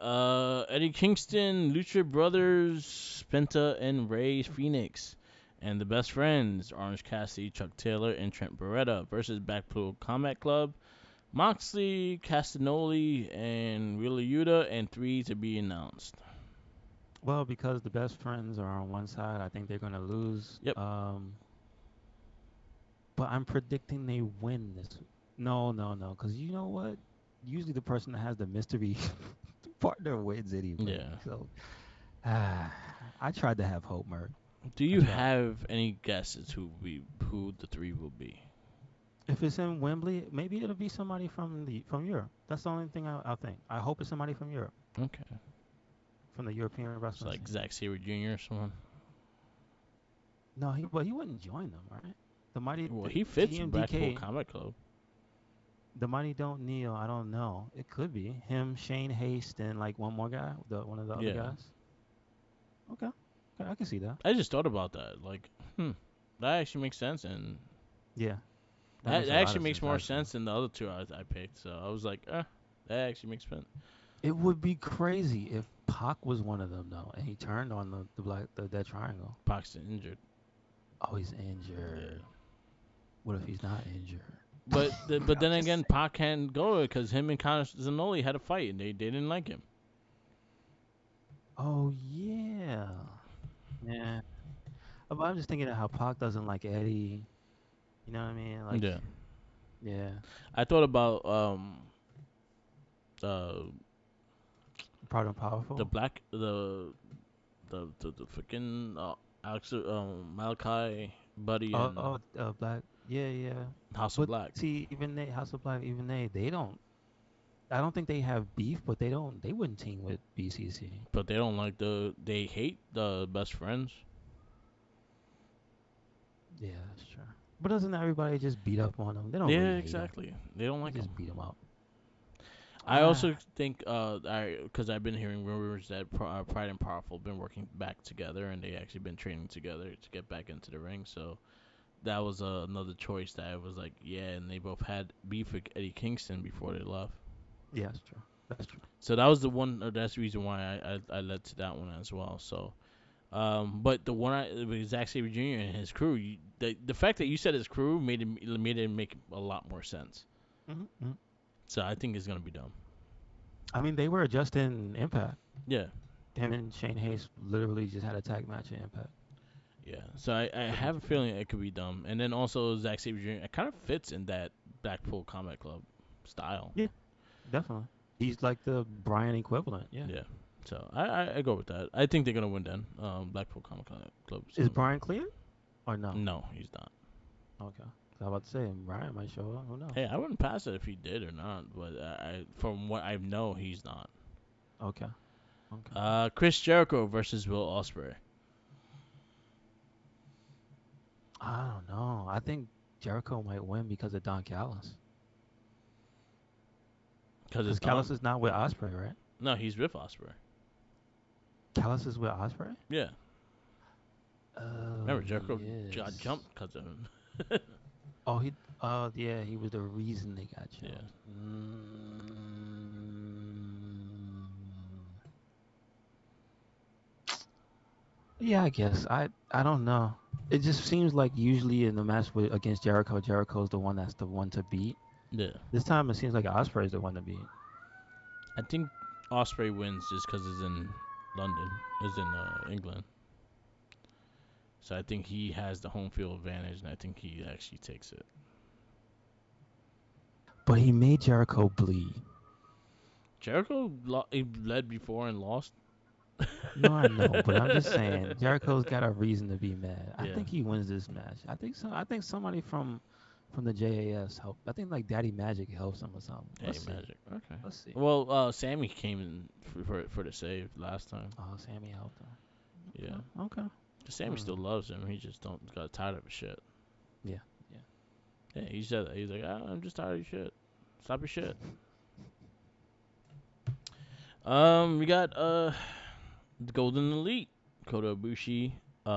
Speaker 1: Eddie Kingston, Lucha Brothers, Penta, and Ray Phoenix. And the best friends, Orange Cassidy, Chuck Taylor, and Trent Beretta versus Blackpool Combat Club, Moxley, Castagnoli, and Wheeler Yuta, and three to be announced.
Speaker 2: Well, because the best friends are on one side, I think they're gonna lose.
Speaker 1: Yep.
Speaker 2: But I'm predicting they win this. No, no, no, because you know what? Usually the person that has the mystery partner wins anyway.
Speaker 1: Yeah.
Speaker 2: So ah, I tried to have hope, Merc.
Speaker 1: Do
Speaker 2: I
Speaker 1: you
Speaker 2: tried.
Speaker 1: have any guesses who the three will be?
Speaker 2: If it's in Wembley, maybe it'll be somebody from Europe. That's the only thing I think. I hope it's somebody from Europe,
Speaker 1: Okay.
Speaker 2: from the European
Speaker 1: It's
Speaker 2: wrestling
Speaker 1: like
Speaker 2: scene.
Speaker 1: Zack Sabre Jr. or someone.
Speaker 2: No, he wouldn't join them, right?
Speaker 1: Well,
Speaker 2: The
Speaker 1: he fits Blackpool
Speaker 2: GMDK,
Speaker 1: Comic Club.
Speaker 2: the mighty don't kneel. I don't know. It could be him, Shane Haste, and like one more guy, the one of the other
Speaker 1: Yeah.
Speaker 2: guys. Okay, okay, I can see that.
Speaker 1: I just thought about that. Like, that actually makes sense, and
Speaker 2: Yeah, that
Speaker 1: that
Speaker 2: makes a
Speaker 1: that
Speaker 2: lot
Speaker 1: actually
Speaker 2: of
Speaker 1: makes
Speaker 2: sense
Speaker 1: more
Speaker 2: actually.
Speaker 1: sense than the other two I picked. So I was like, that actually makes sense.
Speaker 2: It would be crazy if Pac was one of them though, and he turned on the Dead Triangle.
Speaker 1: Paxton injured.
Speaker 2: Oh, he's
Speaker 1: Yeah.
Speaker 2: injured. What if he's not injured?
Speaker 1: But
Speaker 2: I'm
Speaker 1: then
Speaker 2: just
Speaker 1: again,
Speaker 2: saying.
Speaker 1: Pac can't go because him and Conor Zanoli had a fight, and they didn't like him.
Speaker 2: Oh yeah, yeah. But I'm just thinking of how Pac doesn't like Eddie. You know what I mean? Like,
Speaker 1: Yeah.
Speaker 2: yeah,
Speaker 1: I thought about uh
Speaker 2: proud and
Speaker 1: the
Speaker 2: powerful.
Speaker 1: black the freaking Alex Malachi Buddy
Speaker 2: Oh,
Speaker 1: and
Speaker 2: oh, Black. Yeah, yeah.
Speaker 1: House of
Speaker 2: But
Speaker 1: Black,
Speaker 2: see, even they House of Black, even they don't. I don't think they have beef, but they don't. They wouldn't team with BCC.
Speaker 1: but they don't like they hate the best friends.
Speaker 2: Yeah, that's true. But doesn't everybody just beat up on them? They don't really
Speaker 1: Yeah,
Speaker 2: hate them.
Speaker 1: exactly. They don't
Speaker 2: They
Speaker 1: like
Speaker 2: just
Speaker 1: him.
Speaker 2: beat them up.
Speaker 1: I
Speaker 2: Ah,
Speaker 1: also think I because I've been hearing rumors that Pride and Powerful been working back together and they actually been training together to get back into the ring. So that was another choice that I was like, yeah, and they both had beef with Eddie Kingston before they left.
Speaker 2: yeah, that's true. That's true.
Speaker 1: So that was the one. That's the reason why I led to that one as well. So, but the one with Zack Sabre Jr. and his crew, the fact that you said his crew made it make a lot more sense.
Speaker 2: Hmm.
Speaker 1: So I think it's gonna be dumb.
Speaker 2: I mean, they were just in Impact.
Speaker 1: Yeah,
Speaker 2: Him and Shane Hayes literally just had a tag match in Impact.
Speaker 1: yeah. So I
Speaker 2: Pretty
Speaker 1: have
Speaker 2: much
Speaker 1: a
Speaker 2: it.
Speaker 1: feeling it could be dumb. And then also Zack Sabre Jr. It kind of fits in that Blackpool Combat Club style.
Speaker 2: Yeah, definitely. He's like the Brian equivalent. Yeah.
Speaker 1: Yeah. So I go with that. I think they're gonna win then. Blackpool Comic Club is
Speaker 2: Is
Speaker 1: gonna win.
Speaker 2: Brian clear or no?
Speaker 1: No, he's not.
Speaker 2: Okay. I was about to say Brian might show up. Who knows?
Speaker 1: Hey, I wouldn't pass it if he did or not, but from what I know, he's not.
Speaker 2: Okay. Okay.
Speaker 1: Chris Jericho versus Will Ospreay.
Speaker 2: I don't know. I think Jericho might win because of Don Callis.
Speaker 1: Because it's
Speaker 2: Because Callis
Speaker 1: Don.
Speaker 2: is not with Osprey, right?
Speaker 1: No, he's with Ospreay.
Speaker 2: Callis is with Osprey.
Speaker 1: Yeah.
Speaker 2: Oh,
Speaker 1: Remember,
Speaker 2: he
Speaker 1: Jericho got
Speaker 2: is.
Speaker 1: jumped because of him.
Speaker 2: Oh, he. Oh, yeah. He was the reason they got
Speaker 1: Yeah.
Speaker 2: jumped. Yeah, I guess. I don't know. It just seems like usually in the match against Jericho, Jericho's the one that's the one to beat.
Speaker 1: Yeah.
Speaker 2: This time it seems like Osprey's the one to beat.
Speaker 1: I think Ospreay wins just because it's in London, is in England. So I think he has the home field advantage, and I think he actually takes it.
Speaker 2: But he made Jericho bleed.
Speaker 1: He led before and lost.
Speaker 2: No, I know, but I'm just saying Jericho's got a reason to be mad. I
Speaker 1: Yeah.
Speaker 2: think he wins this match. I think so. I think somebody from the JAS helped. I think like Daddy Magic helps him or something.
Speaker 1: Hey,
Speaker 2: Let's see.
Speaker 1: Magic. Okay.
Speaker 2: Let's see.
Speaker 1: Well, Sammy came in for the save last time.
Speaker 2: Oh, Sammy helped him.
Speaker 1: Yeah.
Speaker 2: Okay. Okay.
Speaker 1: Sammy
Speaker 2: Hmm.
Speaker 1: still loves him. He just don't got tired of his shit.
Speaker 2: Yeah. Yeah.
Speaker 1: Yeah, he said that. He's like, I'm just tired of your shit. Stop your shit. We got the Golden Elite, Kota Ibushi,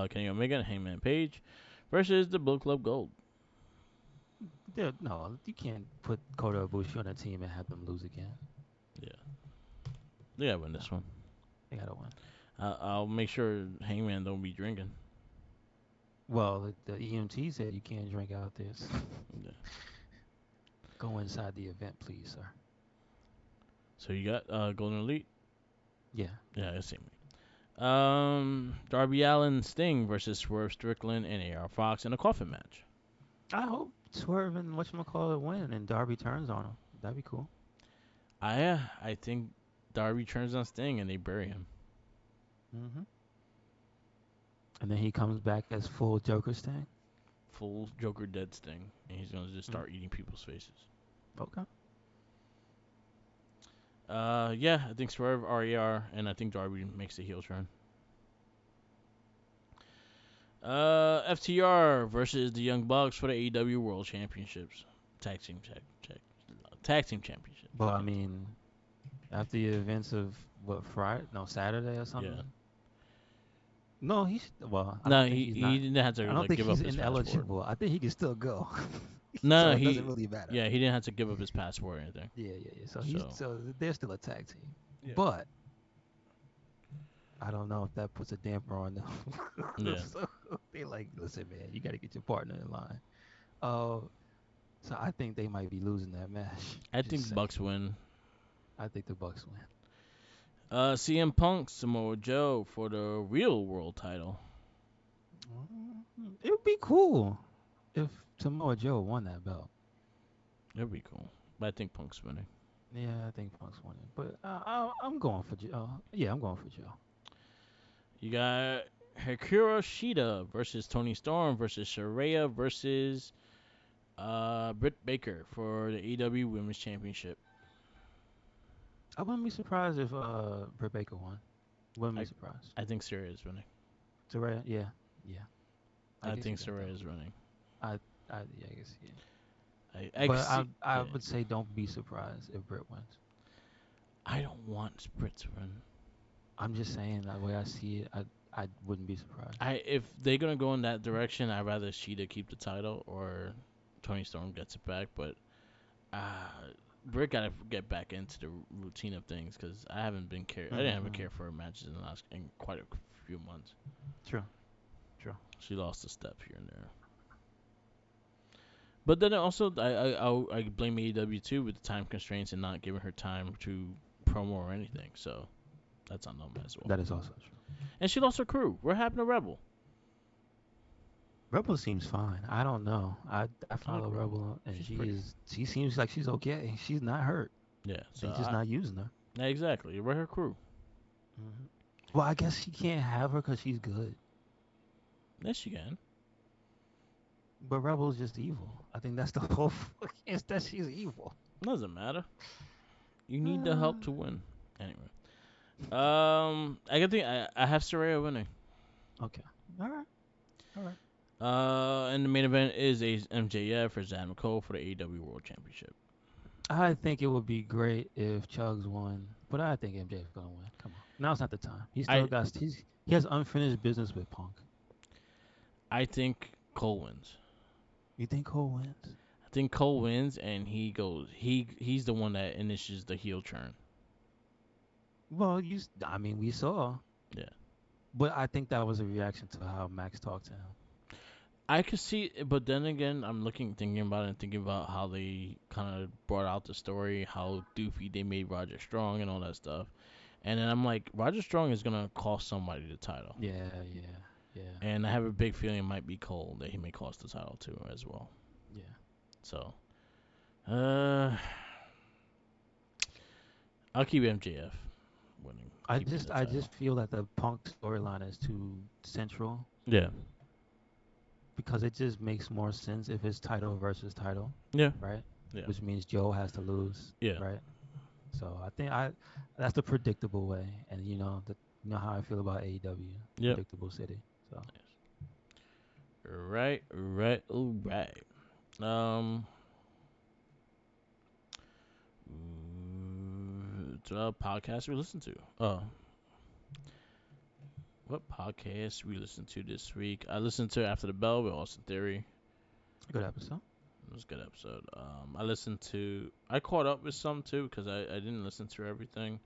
Speaker 1: Kenny Omega, and Hangman Page versus the Bullet Club Gold.
Speaker 2: No, you can't put Kota Ibushi on a team and have them lose again.
Speaker 1: Yeah, they gotta win
Speaker 2: No,
Speaker 1: this one.
Speaker 2: they gotta win.
Speaker 1: I'll make sure Hangman don't be drinking.
Speaker 2: Well, the EMT said you can't drink out there. So
Speaker 1: Yeah.
Speaker 2: go inside the event, please, sir.
Speaker 1: So you got Golden Elite.
Speaker 2: Yeah.
Speaker 1: Yeah, that's same. Darby Allin Sting versus Swerve Strickland and AR Fox in a coffin match.
Speaker 2: I hope Swerve and whatchamacallit win and Darby turns on him. That'd be cool.
Speaker 1: I think Darby turns on Sting and they bury him.
Speaker 2: Hmm. And then he comes back as full Joker Sting.
Speaker 1: Full Joker dead Sting, and he's gonna just
Speaker 2: Mm.
Speaker 1: start eating people's faces.
Speaker 2: Okay.
Speaker 1: Yeah, I think Swerve RER, and I think Darby makes the heel turn. FTR versus the Young Bucks for the AEW World Championships. Tag team championship.
Speaker 2: But I mean, after the events of what Friday? No, Saturday or
Speaker 1: Yeah.
Speaker 2: something. No, well, I
Speaker 1: No,
Speaker 2: don't think he's
Speaker 1: he
Speaker 2: not.
Speaker 1: didn't have
Speaker 2: I
Speaker 1: to
Speaker 2: don't
Speaker 1: like
Speaker 2: think
Speaker 1: give
Speaker 2: he's
Speaker 1: up his passport.
Speaker 2: ineligible. I think he can still go.
Speaker 1: No,
Speaker 2: So it doesn't
Speaker 1: he
Speaker 2: really matter.
Speaker 1: yeah he didn't have to give up his passport or anything.
Speaker 2: Yeah, yeah, yeah.
Speaker 1: So
Speaker 2: So they're still a tag team.
Speaker 1: yeah,
Speaker 2: But I don't know if that puts a damper on them.
Speaker 1: yeah.
Speaker 2: So they like, listen, man, you got to get your partner in line. Uh, so I think they might be losing that match.
Speaker 1: I
Speaker 2: Just
Speaker 1: think
Speaker 2: saying.
Speaker 1: Bucks win.
Speaker 2: I think the Bucks win.
Speaker 1: CM Punk Samoa Joe for the real world title.
Speaker 2: It would be cool if Samoa Joe won that belt.
Speaker 1: That'd be cool. But I think Punk's winning.
Speaker 2: Yeah, I think Punk's winning. But I'm going for Joe. Yeah, I'm going for Joe.
Speaker 1: You got Hikaru Shida versus Tony Storm versus Saraya versus Britt Baker for the AEW Women's Championship.
Speaker 2: I wouldn't be surprised if Britt Baker won. Wouldn't be
Speaker 1: I
Speaker 2: surprised.
Speaker 1: I think Saraya is winning.
Speaker 2: Saraya, yeah, yeah. I
Speaker 1: I
Speaker 2: guess you
Speaker 1: think
Speaker 2: got that
Speaker 1: Saraya is
Speaker 2: one.
Speaker 1: winning.
Speaker 2: Yeah, I guess yeah.
Speaker 1: I
Speaker 2: But
Speaker 1: see.
Speaker 2: I
Speaker 1: Yeah.
Speaker 2: would say don't be surprised if Britt wins.
Speaker 1: I don't want Britt to win.
Speaker 2: I'm just saying that way I see it. I wouldn't be surprised.
Speaker 1: If they're gonna go in that direction, I'd rather Shida keep the title or Tony Storm gets it back. But uh, Britt gotta get back into the routine of things because I haven't been care. I didn't have a
Speaker 2: Mm-hmm.
Speaker 1: care for her matches in quite a few months.
Speaker 2: True, true.
Speaker 1: She lost a step here and there. But then also I blame AEW too with the time constraints and not giving her time to promo or anything. So that's on them as well.
Speaker 2: That is also true.
Speaker 1: And she lost her crew. What happened to Rebel?
Speaker 2: Rebel seems fine. I don't know. I
Speaker 1: I like
Speaker 2: follow
Speaker 1: Rebel.
Speaker 2: Rebel and
Speaker 1: She's pretty.
Speaker 2: she seems like she's okay. She's not hurt.
Speaker 1: Yeah. So
Speaker 2: They just not using her.
Speaker 1: yeah, exactly. Where her crew?
Speaker 2: Hmm. Well, I guess she can't have her because she's good.
Speaker 1: Yes, she can.
Speaker 2: But Rebel's just evil. I think that's the whole fucking is that she's evil.
Speaker 1: Doesn't matter. You need the
Speaker 2: Uh,
Speaker 1: help to win. Anyway. I have Saraya winning.
Speaker 2: okay. All right. All right.
Speaker 1: And the main event is a MJF for Zad McCole for the AEW World Championship.
Speaker 2: I think it would be great if Chugs won, but I think MJ's gonna win. Come on, now's not the time.
Speaker 1: I
Speaker 2: He has unfinished business with Punk.
Speaker 1: I think Cole wins.
Speaker 2: You think Cole wins?
Speaker 1: I think Cole wins, and he's the one that initiates the heel turn.
Speaker 2: Well, I mean, we saw,
Speaker 1: Yeah,
Speaker 2: but I think that was a reaction to how Max talked to him.
Speaker 1: I could see, but then again, thinking about it, and thinking about how they kind of brought out the story, how doofy they made Roger Strong and all that stuff, and then I'm like, Roger Strong is gonna cost somebody the title,
Speaker 2: Yeah, yeah, yeah,
Speaker 1: and I have a big feeling it might be Cole that he may cost the title too as well.
Speaker 2: yeah.
Speaker 1: So, uh, I'll keep MJF winning. Keeping the
Speaker 2: I
Speaker 1: title.
Speaker 2: just feel that the Punk storyline is too central
Speaker 1: Yeah,
Speaker 2: because it just makes more sense if it's title versus title,
Speaker 1: yeah,
Speaker 2: right?
Speaker 1: yeah,
Speaker 2: Which means Joe has to lose,
Speaker 1: yeah,
Speaker 2: right? So I think that's the predictable way, and you know how I feel about AEW,
Speaker 1: yep.
Speaker 2: predictable city. So
Speaker 1: Right, right, all right. Um, podcast we listen to? What podcast we listened to this week? I listened to After the Bell with Austin Theory.
Speaker 2: good episode.
Speaker 1: It was a good episode. I caught up with some too because I didn't listen to everything,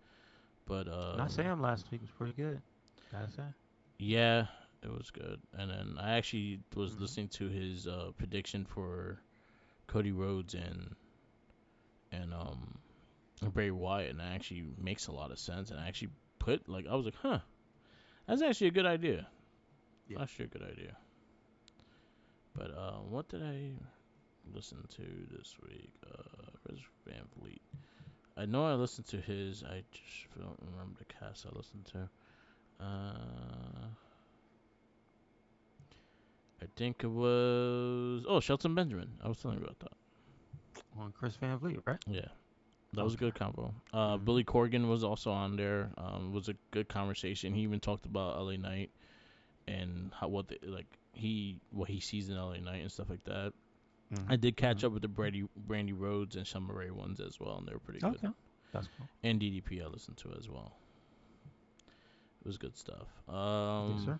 Speaker 1: but
Speaker 2: Not Sam last week was pretty good. Gotta say.
Speaker 1: yeah, it was good. And then I actually was
Speaker 2: Hmm.
Speaker 1: listening to his prediction for Cody Rhodes and Bray Wyatt, and it actually makes a lot of sense. And I actually I was like, huh. That's actually a good idea.
Speaker 2: Yeah.
Speaker 1: Actually, a good idea. But what did I listen to this week? Where's Van Vliet? I know I listened to his. I just don't remember the cast I listened to. I think it was Shelton Benjamin. I was telling you about that.
Speaker 2: On Chris Van Vliet, right?
Speaker 1: Yeah, that was a
Speaker 2: Okay.
Speaker 1: good combo.
Speaker 2: Hmm.
Speaker 1: Billy Corgan was also on there. Was a good conversation. He even talked about LA Knight and how what he sees in LA Knight and stuff like that. I
Speaker 2: Hmm.
Speaker 1: did
Speaker 2: Hmm.
Speaker 1: catch up with the Brandy Rhodes and Summer Rae ones as well, and they were pretty good.
Speaker 2: Okay. That's cool.
Speaker 1: And DDP I listened to as well. It was good stuff.
Speaker 2: Yes, sir.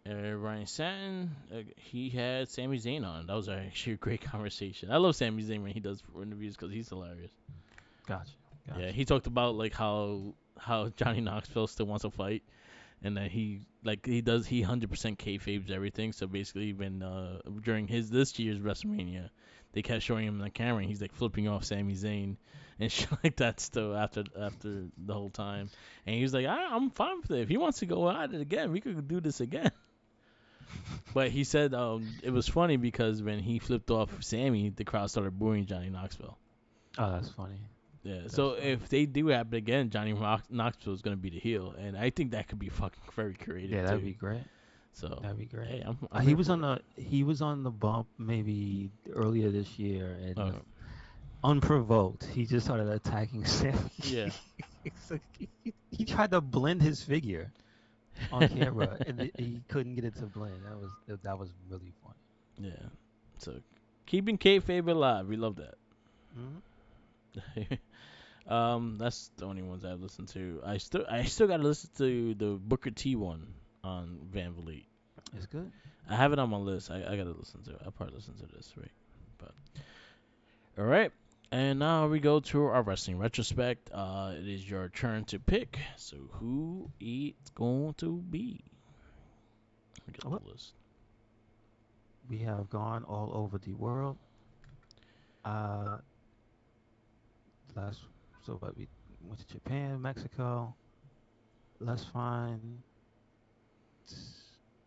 Speaker 1: Ryan Satin, he had Sami Zayn on. That was actually a great conversation. I love Sami Zayn when he does interviews because he's hilarious.
Speaker 2: Gotcha.
Speaker 1: Yeah,
Speaker 2: Gotcha.
Speaker 1: he talked about like how Johnny Knoxville still wants to fight, and that he 100% kayfabes everything. So basically, when during his this year's WrestleMania, they kept showing him the camera, and he's like flipping off Sami Zayn and shit like that. Still after the whole time, and he was like, I'm fine with it. If he wants to go at it again, we could do this again. But he said it was funny because when he flipped off Sammy, the crowd started booing Johnny Knoxville.
Speaker 2: Oh, that's funny.
Speaker 1: Yeah,
Speaker 2: That's
Speaker 1: so
Speaker 2: funny.
Speaker 1: if they do happen again, Knoxville is gonna be the heel, and I think that could be fucking very creative
Speaker 2: Yeah, that'd
Speaker 1: too.
Speaker 2: be great.
Speaker 1: So,
Speaker 2: That'd be great.
Speaker 1: hey, I'm
Speaker 2: He
Speaker 1: here
Speaker 2: was
Speaker 1: for
Speaker 2: on
Speaker 1: it.
Speaker 2: the bump maybe earlier this year, and
Speaker 1: Uh,
Speaker 2: unprovoked, he just started attacking Sammy.
Speaker 1: yeah,
Speaker 2: So he tried to blend his figure on camera, and he couldn't get it to blend. That was really funny.
Speaker 1: yeah. So, keeping kayfabe alive, we love that.
Speaker 2: Hmm.
Speaker 1: That's the only ones I've listened to. I still gotta listen to the Booker T one on Van Vliet.
Speaker 2: It's good.
Speaker 1: I have it on my list. I gotta listen to it. I'll probably listen to this week. But all right. And now we go to our wrestling retrospect. It is your turn to pick. So who it's going to be? Let me get
Speaker 2: Well,
Speaker 1: the list.
Speaker 2: we have gone all over the world. Uh, last so what we went to Japan, Mexico. Let's find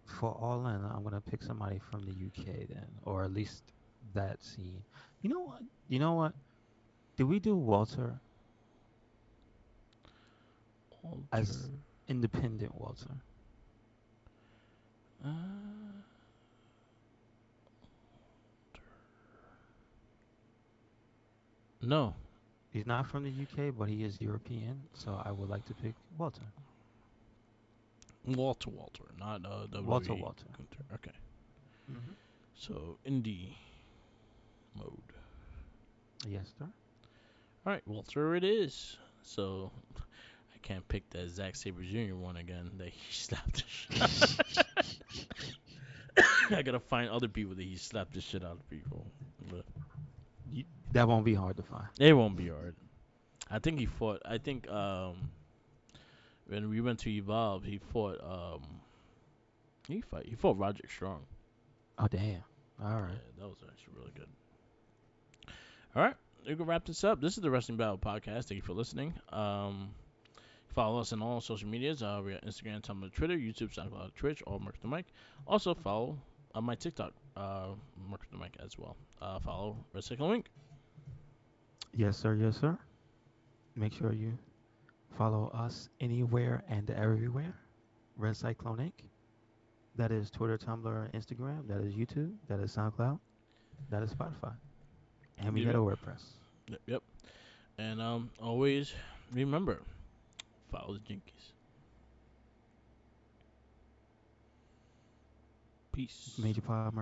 Speaker 2: for all in. I'm gonna pick somebody from the UK then, or at least that scene. You know what? You know what? Did we do Walter as
Speaker 1: Alter.
Speaker 2: independent Walter?
Speaker 1: Uh, no.
Speaker 2: He's not from the UK, but he is European, so I would like to pick Walter.
Speaker 1: Walter, not
Speaker 2: Walter
Speaker 1: WWE
Speaker 2: Walter.
Speaker 1: Gunther. Okay.
Speaker 2: Hmm.
Speaker 1: So indie mode.
Speaker 2: Yes, sir.
Speaker 1: All right, Walter, it is. So I can't pick that Zack Sabre Jr. one again. That he slapped the shit. I gotta find other people that he slapped the shit out of people. But
Speaker 2: You, that won't be hard to find.
Speaker 1: it won't be hard. I think he fought. I think when we went to Evolve, he fought Roderick Strong.
Speaker 2: Oh damn! All
Speaker 1: Yeah,
Speaker 2: right.
Speaker 1: that was actually really good. All right, we can wrap this up. This is the Wrestling Battle Podcast. Thank you for listening. Follow us on all social medias. We got Instagram, Tumblr, Twitter, YouTube, SoundCloud, Twitch, all Merc the Mic. Also follow my TikTok, Merc the Mic as well. Follow Recycle Link.
Speaker 2: Yes, sir. Yes, sir. Make sure you follow us anywhere and everywhere. Red Cyclone Inc. That is Twitter, Tumblr, Instagram. That is YouTube. That is SoundCloud. That is Spotify. And we got
Speaker 1: Yep,
Speaker 2: a WordPress.
Speaker 1: yep. And always remember, follow the Jinkies. Peace.
Speaker 2: Major Pod Merch